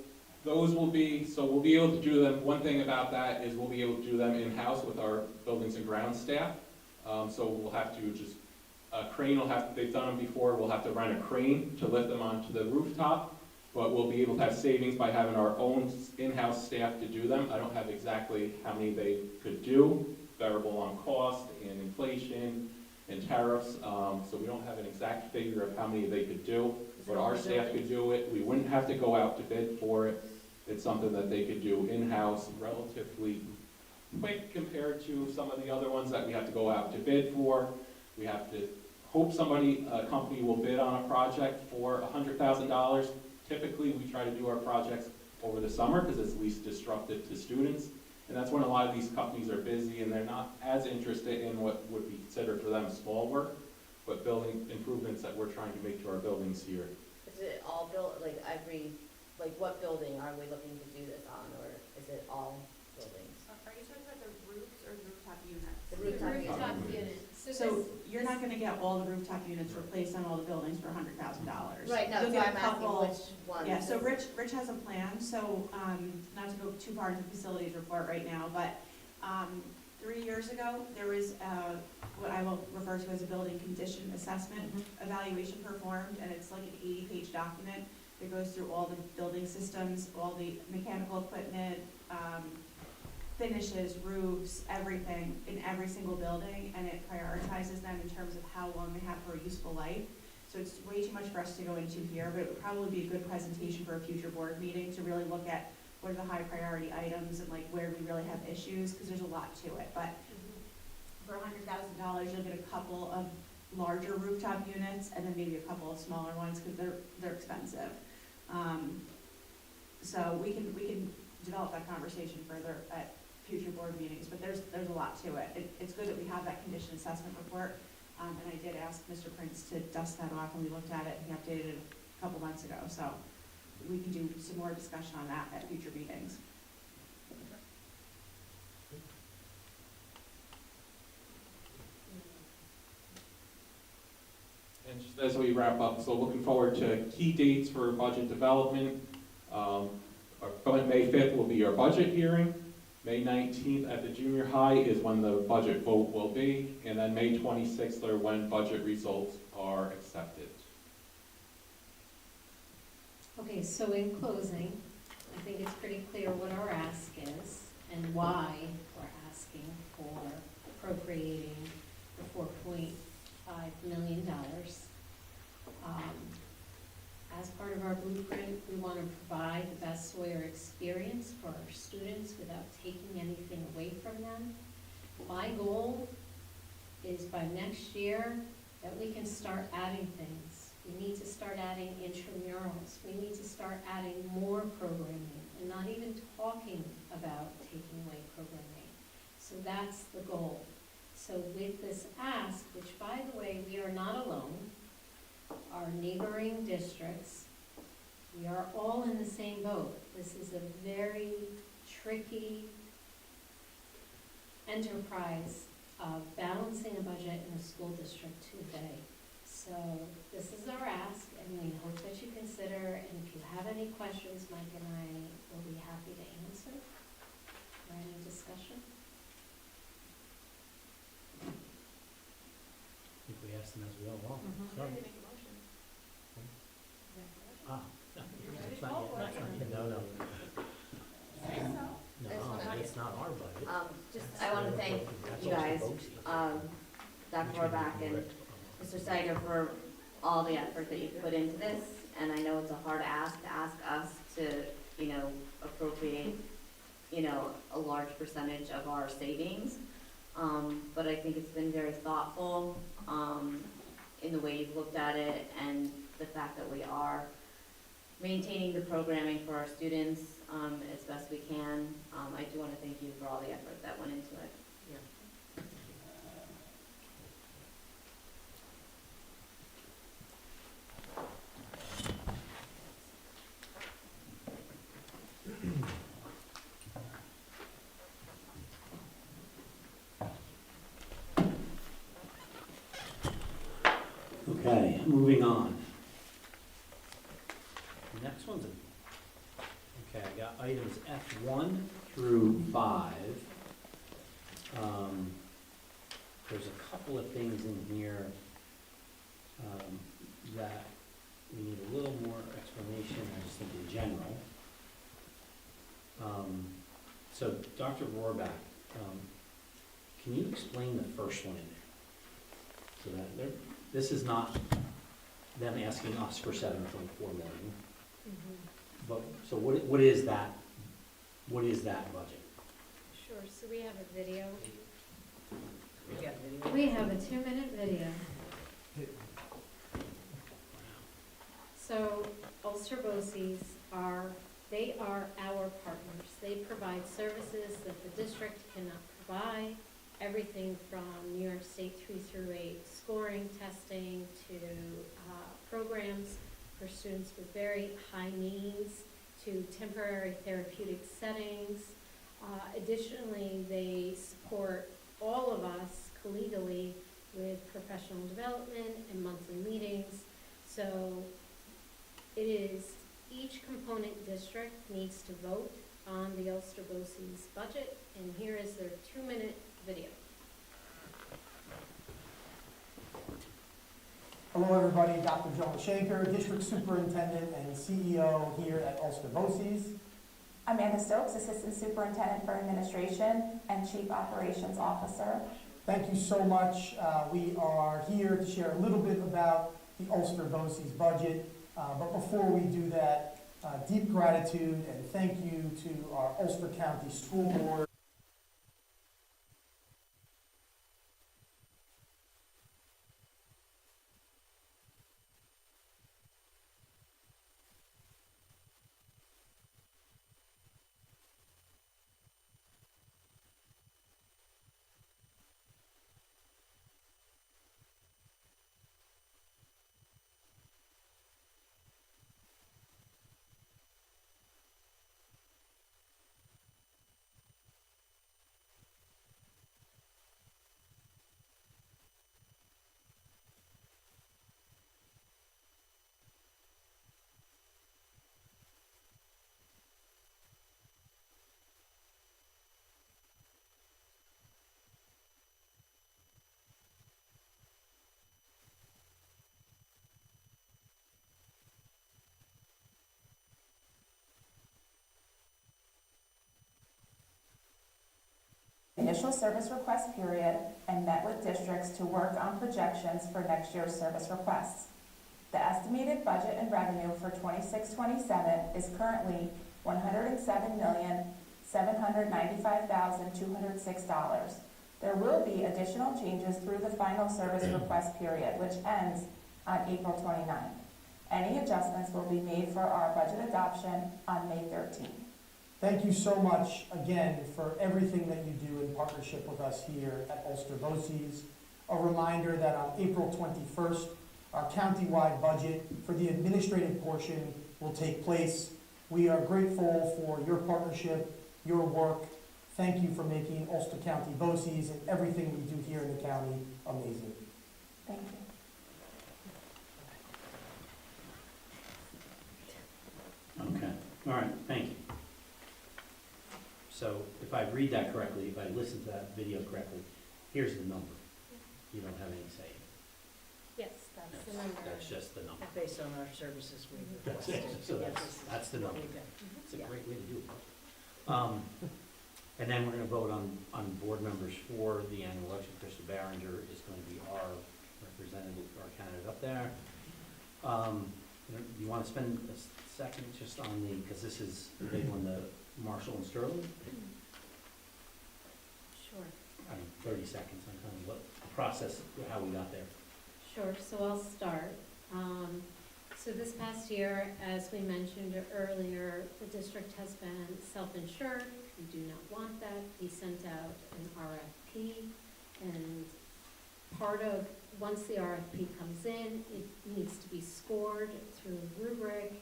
C: those will be, so we'll be able to do them, one thing about that is we'll be able to do them in-house with our buildings and grounds staff. So we'll have to just, a crane will have, they've done them before, we'll have to rent a crane to lift them onto the rooftop, but we'll be able to have savings by having our own in-house staff to do them. I don't have exactly how many they could do, variable on cost and inflation and tariffs, so we don't have an exact figure of how many they could do, but our staff could do it. We wouldn't have to go out to bid for it. It's something that they could do in-house relatively quick compared to some of the other ones that we have to go out to bid for. We have to hope somebody, a company will bid on a project for $100,000. Typically, we try to do our projects over the summer because it's least disruptive to students. And that's when a lot of these companies are busy and they're not as interested in what would be considered for them small work, but building improvements that we're trying to make to our buildings here.
F: Is it all built, like every, like what building are we looking to do this on, or is it all buildings?
I: Are you talking about the roofs or rooftop units?
F: The rooftop
G: unit.
I: So you're not gonna get all the rooftop units replaced on all the buildings for $100,000.
F: Right, no,
I: You'll
F: so
I: get a
F: I'm asking
I: couple-
F: which ones.
I: Yeah, so Rich has a plan, so, not to go too far into the facilities report right now, but, 3 years ago, there was, what I will refer to as a building condition assessment evaluation performed, and it's like an 80-page document that goes through all the building systems, all the mechanical equipment, finishes, roofs, everything in every single building, and it prioritizes them in terms of how long they have for a useful life. So it's way too much for us to go into here, but it would probably be a good presentation for a future board meeting to really look at what are the high priority items and like where we really have issues, because there's a lot to it. But for $100,000, you'll get a couple of larger rooftop units and then maybe a couple of smaller ones because they're expensive. So we can develop that conversation further at future board meetings, but there's a lot to it. It's good that we have that condition assessment report, and I did ask Mr. Prince to dust that off when we looked at it, and he updated it a couple months ago, so we can do some more discussion on that at future meetings.
C: And just as we wrap up, so looking forward to key dates for budget development. May 5th will be our budget hearing. May 19th at the junior high is when the budget vote will be, and then May 26th are when budget results are accepted.
G: Okay, so in closing, I think it's pretty clear what our ask is and why we're asking for appropriating the $4.5 million. As part of our blueprint, we want to provide the best Sawyer experience for our students without taking anything away from them. My goal is by next year that we can start adding things. We need to start adding intramurals. We need to start adding more programming and not even talking about taking away programming. So that's the goal. So with this ask, which by the way, we are not alone, our neighboring districts, we are all in the same boat. This is a very tricky enterprise of balancing a budget in a school district today. So this is our ask, and we hope that you consider, and if you have any questions, Mike and I will be happy to answer. Or any discussion?
A: I think we asked them as we go along. So-
B: Ready to make a motion?
A: Ah,
B: ready
A: it's
B: to
A: not
B: vote
A: yet,
B: for
A: that's
B: it?
A: not yet. No, no. No, it's not our budget.
F: Just, I want to thank
A: That's
F: you
A: also
F: guys,
A: BOCES.
F: Dr.
A: Which we
F: Horvath
A: can
F: and
A: direct on
F: Mr. Steiger for all the effort that you've put into this, and I know it's a hard ask to ask us to, appropriate, a large percentage of our savings. But I think it's been very thoughtful, in the way you've looked at it and the fact that we are maintaining the programming for our students, as best we can. I do want to thank you for all the effort that went into it.
A: moving on. The next one's, okay, I got items F1 through 5. There's a couple of things in here that we need a little more explanation, I just think in general. So Dr. Rohrbach, can you explain the first one in there? So that this is not them asking us for 7.4 million, but, so what is that? What is that budget?
E: Sure, so we have a video.
J: We got video.
E: We have a 2-minute video. So Ulster BOCES are our partners. They provide services that the district cannot provide, everything from New York State 3 through 8 scoring, testing, to programs for students with very high needs, to temporary therapeutic settings. Additionally, they support all of us collegially with professional development and monthly meetings. So it is, each component district needs to vote on the Ulster BOCES budget, and here is their 2-minute video.
L: Hello, everybody. Dr. John Shanker, District Superintendent and CEO here at Ulster BOCES.
M: Amanda Stokes, Assistant Superintendent for Administration and Chief Operations Officer.
L: Thank you so much. We are here to share a little bit about the Ulster BOCES budget. But before we do that, deep gratitude and thank you to our Ulster County School Board.
M: Initial service request period and met with districts to work on projections for next year's service requests. The estimated budget and revenue for 26-27 is currently $107,795,206. There will be additional changes through the final service request period, which ends on April 29th. Any adjustments will be made for our budget adoption on May 13th.
L: Thank you so much again for everything that you do in partnership with us here at Ulster BOCES. A reminder that on April 21st, our countywide budget for the administrative portion will take place. We are grateful for your partnership, your work. Thank you for making Ulster County BOCES and everything we do here in the county amazing.
M: Thank you.
A: Okay, all right, thank you. So if I read that correctly, if I listen to that video correctly, here's the number. You don't have any say.
E: Yes, that's the number.
A: That's just the number.
J: Based on our services we've
A: That's
J: requested.
A: it. So that's the number. It's a great way to do it. And then we're gonna vote on board members for the annual election. Krista Barringer is going to be our representative, our candidate up there. You wanna spend a second just on the, because this is the big one, the Marshall and Sterling?
E: Sure.
A: I mean, 30 seconds on kind of what the process, how we got there.
E: Sure, so I'll start. So this past year, as we mentioned earlier, the district has been self-insured. We do not want that. We sent out an RFP, and part of, once the RFP comes in, it needs to be scored through a rubric.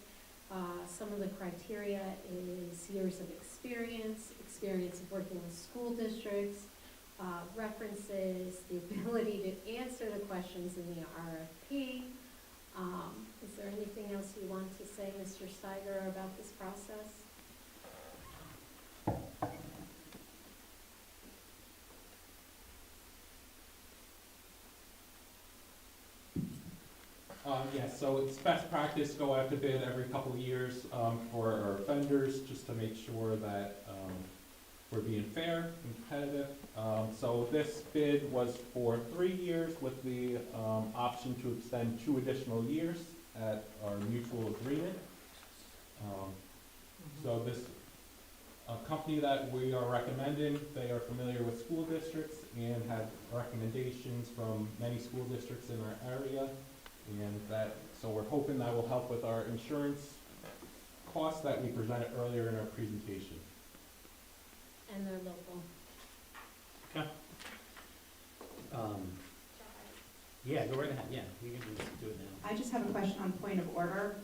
E: Some of the criteria is years of experience of working with school districts, references, the ability to answer the questions in the RFP,
G: Is there anything else you want to say, Mr. Steiger, about this process?
C: Yes, so it's best practice, go out to bid every couple of years for our vendors, just to make sure that we're being fair and competitive. So this bid was for 3 years with the option to extend 2 additional years at our mutual agreement. So this company that we are recommending, they are familiar with school districts and have recommendations from many school districts in our area. And so we're hoping that will help with our insurance costs that we presented earlier in our presentation.
G: And they're local.
A: Okay. Yeah, go right ahead, yeah, you can do it now.
I: I just have a question on point of order,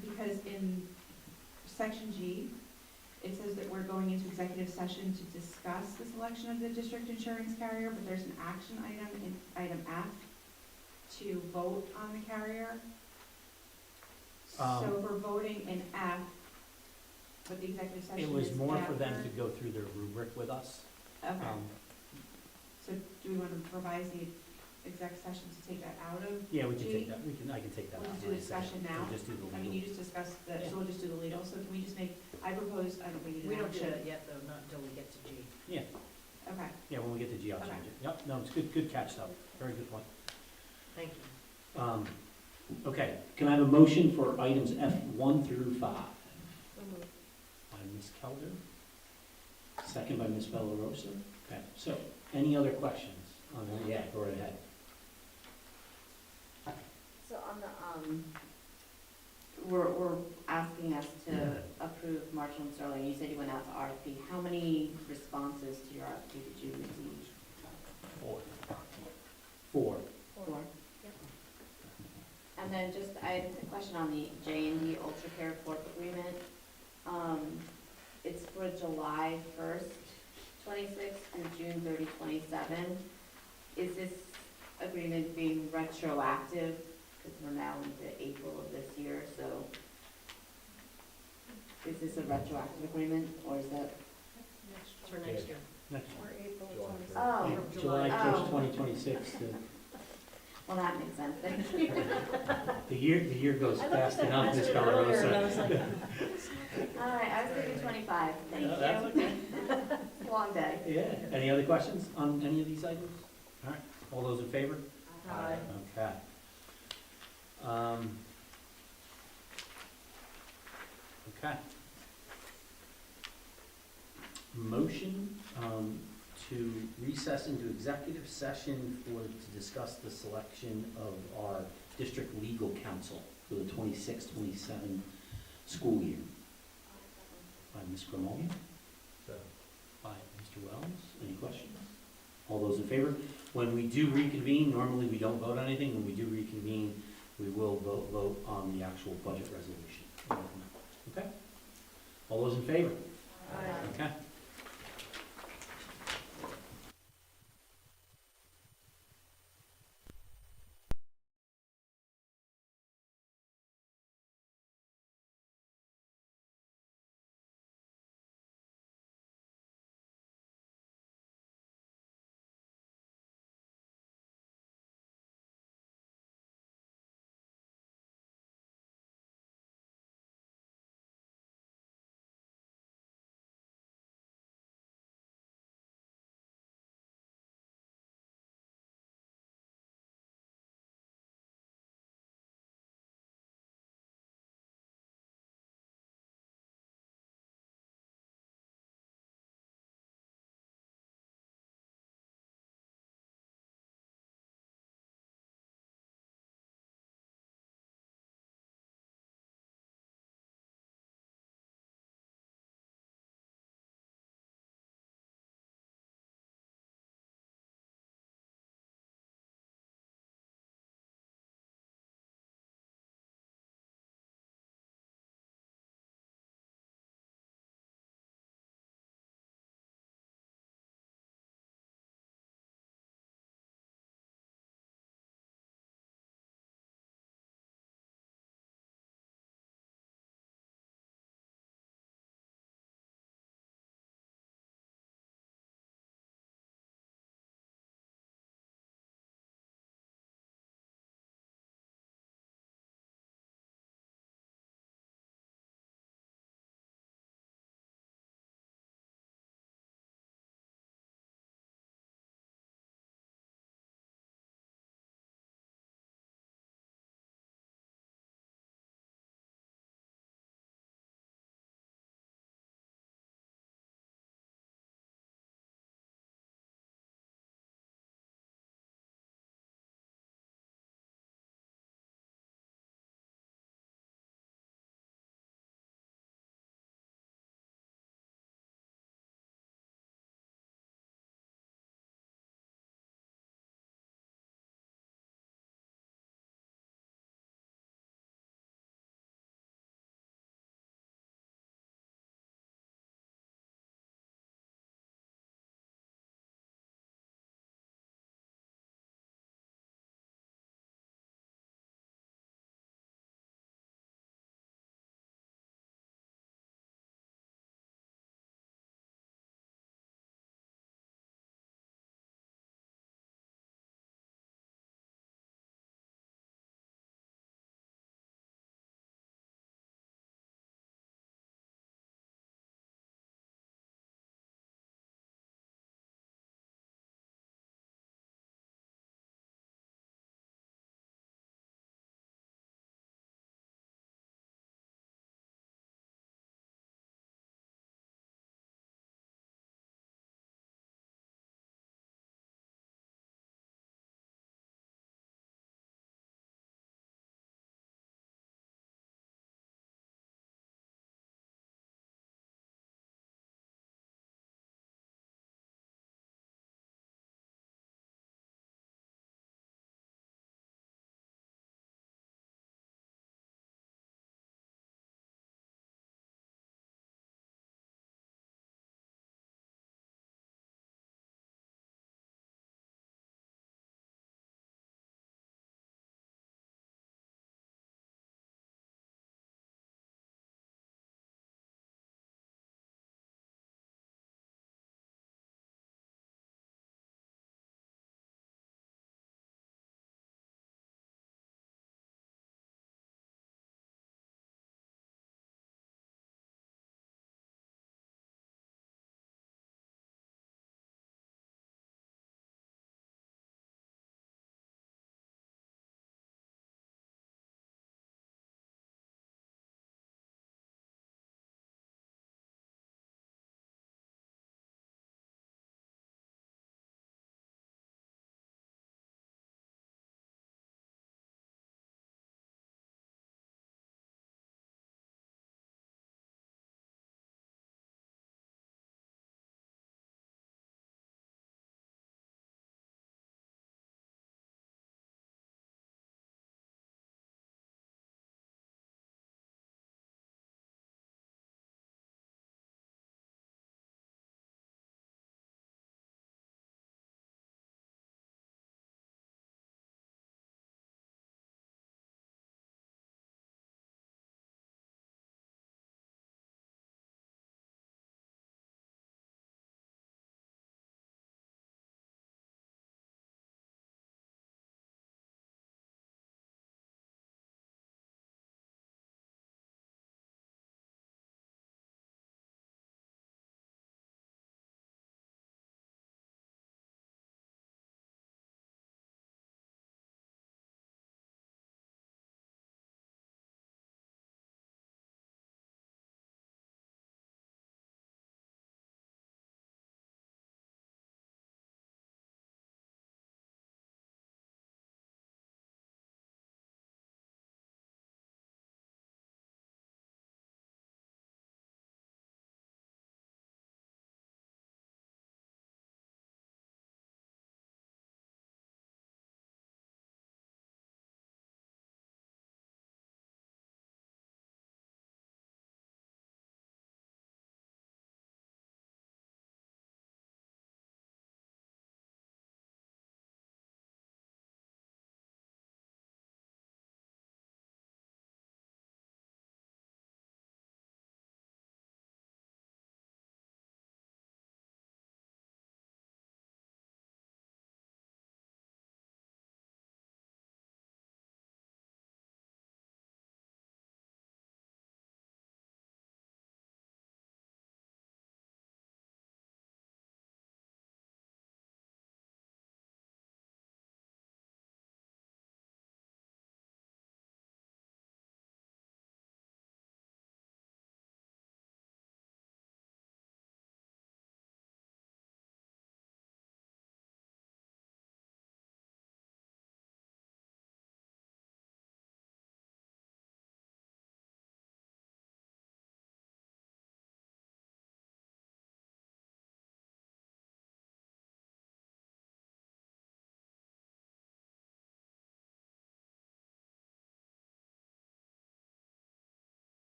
I: because in section G, it says that we're going into executive session to discuss the selection of the district insurance carrier, but there's an action item in item F to vote on the carrier. So if we're voting in F, but the executive session is
A: It was more for them
I: after-
A: to go through their rubric with us.
I: Okay,
A: Um,
I: so do we want to revise the exec session to take that out of?
A: Yeah, we can
I: G?
A: take that, I can take that out.
I: We'll just do
A: when I
I: the
A: say it.
I: discussion now?
A: We'll just do the
I: I mean, you
A: legal.
I: just discussed the,
A: Yeah.
I: so we'll just do the legal, so can we just make, I propose, I don't think you
J: We
I: do
J: don't do
I: action.
J: it yet, though, not until we get to G.
A: Yeah,
I: Okay,
A: yeah, when we get to G, I'll
I: Okay.
A: change it. Yep, no, it's good catch though, very good point.
J: Thank you.
A: Okay, can I have a motion for items F1 through 5?
G: So moved.
A: By Ms. Keller, second by Ms. Bellarosa. Okay, so, any other questions? Yeah, go right ahead.
F: So on the, we're asking us to approve Marshall and Sterling, you said you went out to RFP. How many responses to your RFP did you receive?
A: 4.
F: Four.
G: Yep.
F: And then just, I had a question on the J&D Ultra Care Corp agreement. It's for July 1st, 26 through June 30, 27. Is this agreement being retroactive? Because we're now into April of this year, so is this a retroactive agreement, or is that?
J: For next year.
A: Next
B: Or
A: one.
B: April
C: July
B: 26th.
F: Oh,
A: July 1st,
F: Oh.
A: 2026.
F: well, that makes sense, thank you.
A: The year goes
G: I looked at
A: fast
G: that
A: enough, Ms.
G: question earlier, and I was
A: Bellarosa.
G: like,
F: All right, I was thinking 25, thank
A: No, that's
F: you. It's a long day.
A: Yeah, any other questions on any of these items? All right, all those in favor?
G: Aye.
A: Okay. Okay. Motion to recess into executive session to discuss the selection of our district legal counsel for the 26-27 school year. By Ms. Grimaldi, by Mr. Wells. Any questions? All those in favor? When we do reconvene, normally we don't vote on anything. When we do reconvene, we will vote on the actual budget resolution. Okay? All those in favor? Okay.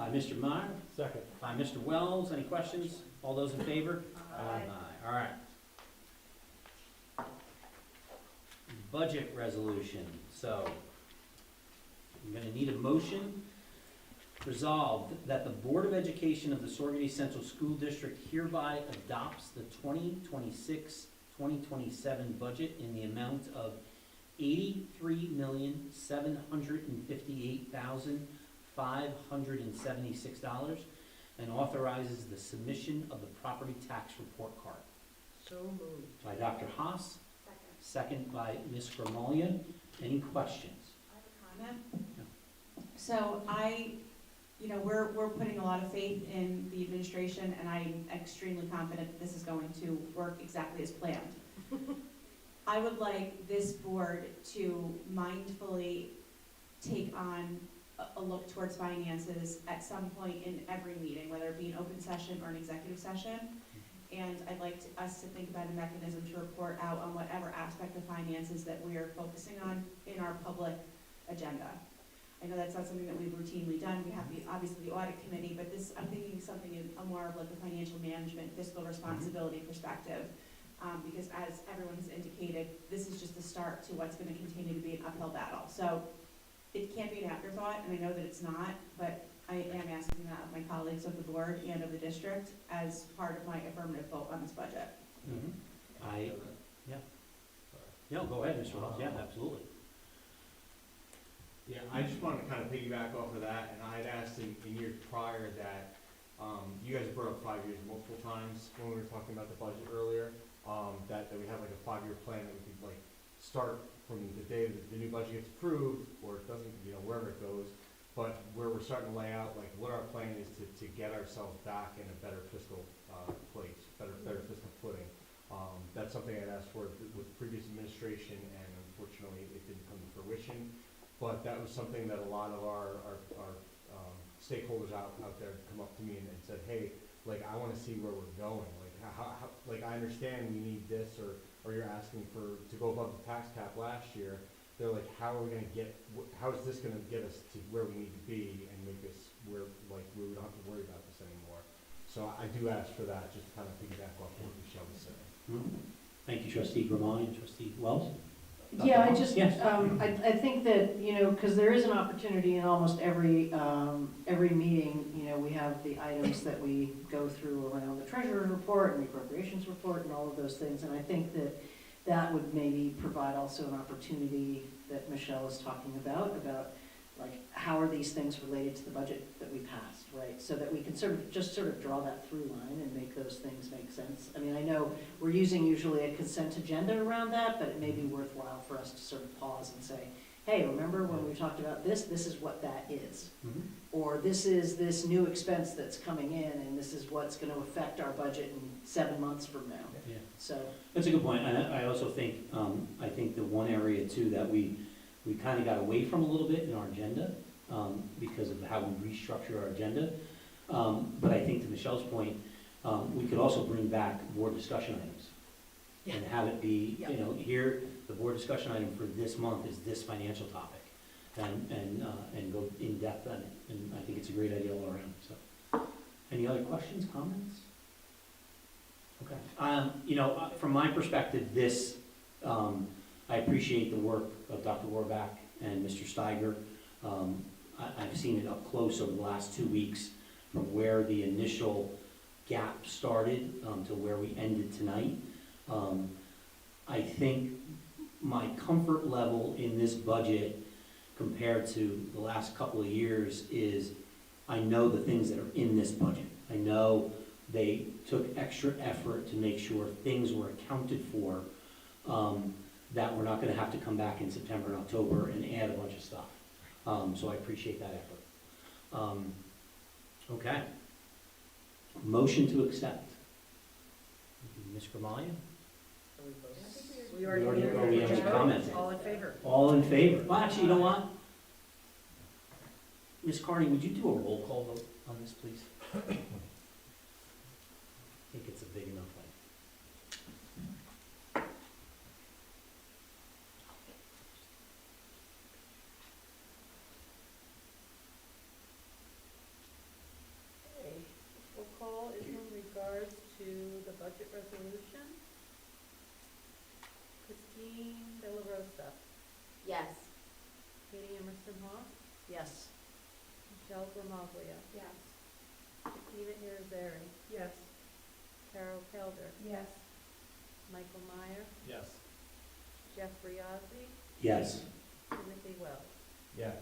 A: by Mr. Meyer,
D: Second.
A: by Mr. Wells. Any questions? All those in favor?
D: Aye.
A: All right. Budget resolution. So I'm going to need a motion. Resolved that the Board of Education of the Saugerties Central School District hereby adopts the 2026-2027 budget in the amount of $83,758,576 and authorizes the submission of the property tax report card.
J: So moved.
A: By Dr. Haas,
I: Second.
A: second by Ms. Gramalia. Any questions?
I: I have a comment. So we're putting a lot of faith in the administration, and I'm extremely confident that this is going to work exactly as planned. I would like this board to mindfully take on a look towards finances at some point in every meeting, whether it be an open session or an executive session. And I'd like us to think about a mechanism to report out on whatever aspect of finances that we are focusing on in our public agenda. I know that's not something that we've routinely done. We have obviously the audit committee, but I'm thinking something in a more of like a financial management, fiscal responsibility perspective. Because as everyone's indicated, this is just the start to what's going to continue to be an uphill battle. So it can't be an afterthought, and I know that it's not, but I am asking that of my colleagues of the board and of the district as part of my affirmative vote on this budget.
A: No, go ahead, Mr. Wells. Yeah, absolutely.
N: Yeah, I just wanted to kind of piggyback off of that, and I had asked in years prior that, you guys brought up 5 years multiple times when we were talking about the budget earlier, that we have like a 5-year plan that we could like start from the day that the new budget gets approved, or it doesn't, wherever it goes, but where we're starting to lay out like what our plan is to get ourselves back in a better fiscal place, better fiscal footing. That's something I'd asked for with previous administration, and unfortunately it didn't come to fruition. But that was something that a lot of our stakeholders out there come up to me and said, hey, like I want to see where we're going. Like how like I understand we need this, or you're asking to go above the tax cap last year. They're like, how are we going to how is this going to get us to where we need to be and make us where we don't have to worry about this anymore. So I do ask for that, just to kind of piggyback off what Michelle was saying.
A: Thank you, Trustee Gramani and Trustee Wells.
J: Yeah,
A: Dr. Haas? Yes.
J: I think that, because there is an opportunity in almost every meeting, we have the items that we go through around the treasurer's report and the appropriations report and all of those things, and I think that would maybe provide also an opportunity that Michelle is talking about like, how are these things related to the budget that we passed, right? So that we can sort of draw that through line and make those things make sense. I mean, I know we're using usually a consent agenda around that, but it may be worthwhile for us to sort of pause and say, hey, remember when we talked about this is what that is.
A: Mhm.
J: Or this is this new expense that's coming in, and this is what's going to affect our budget in 7 months from now.
A: Yeah.
J: So,
A: That's a good point. And I also think, I think the one area too that we kind of got away from a little bit in our agenda because of how we restructure our agenda. But I think to Michelle's point, we could also bring back board discussion items. And have it be, here, the board discussion item for this month is this financial topic. And go in depth on it. And I think it's a great idea all around, so. Any other questions, comments? Okay. From my perspective, I appreciate the work of Dr. Warback and Mr. Steiger. I've seen it up close over the last 2 weeks from where the initial gap started to where we ended tonight. I think my comfort level in this budget compared to the last couple of years is I know the things that are in this budget. I know they took extra effort to make sure things were accounted for that we're not going to have to come back in September and October and add a bunch of stuff. So I appreciate that effort. Okay. Motion to accept. Ms. Gramaglia?
J: we
A: already
J: already
A: have comments.
J: All in favor?
A: All in favor? Well, actually, you know what? Ms. Carney, would you do a roll call vote on this, please? I think it's a big enough one.
B: resolution. Christine De La Rosa,
F: Yes.
B: Katie Emerson Hawes,
J: Yes.
B: Michelle Gramaglia,
I: Yes.
B: Tina Irizarry. Yes. Carol Kelder,
K: Yes.
B: Michael Meyer,
C: Yes.
B: Jeffrey Ozzie,
D: Yes.
B: Timothy Wells.
N: Yes.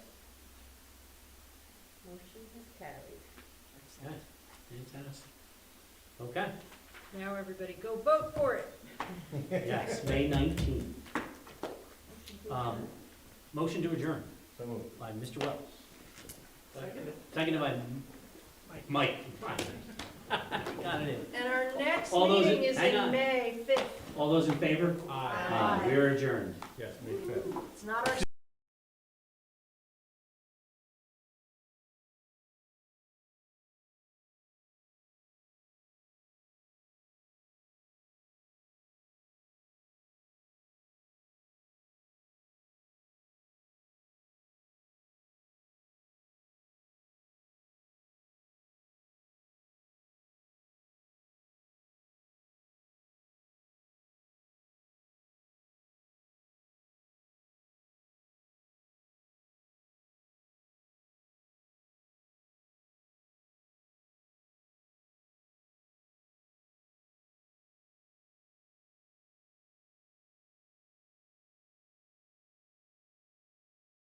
B: Motion is carried.
A: Okay, fantastic. Okay,
B: Now everybody go vote for it.
A: yes, May 19th. Motion to adjourn
N: So moved.
A: by Mr. Wells. Seconded by Mike. Got it in.
B: And our next
A: All those in-
B: meeting is
A: hang
B: in
A: on.
B: May 5th.
A: All those in favor?
N: Aye.
A: We are adjourned.
N: Yes, May 5th.
B: It's not our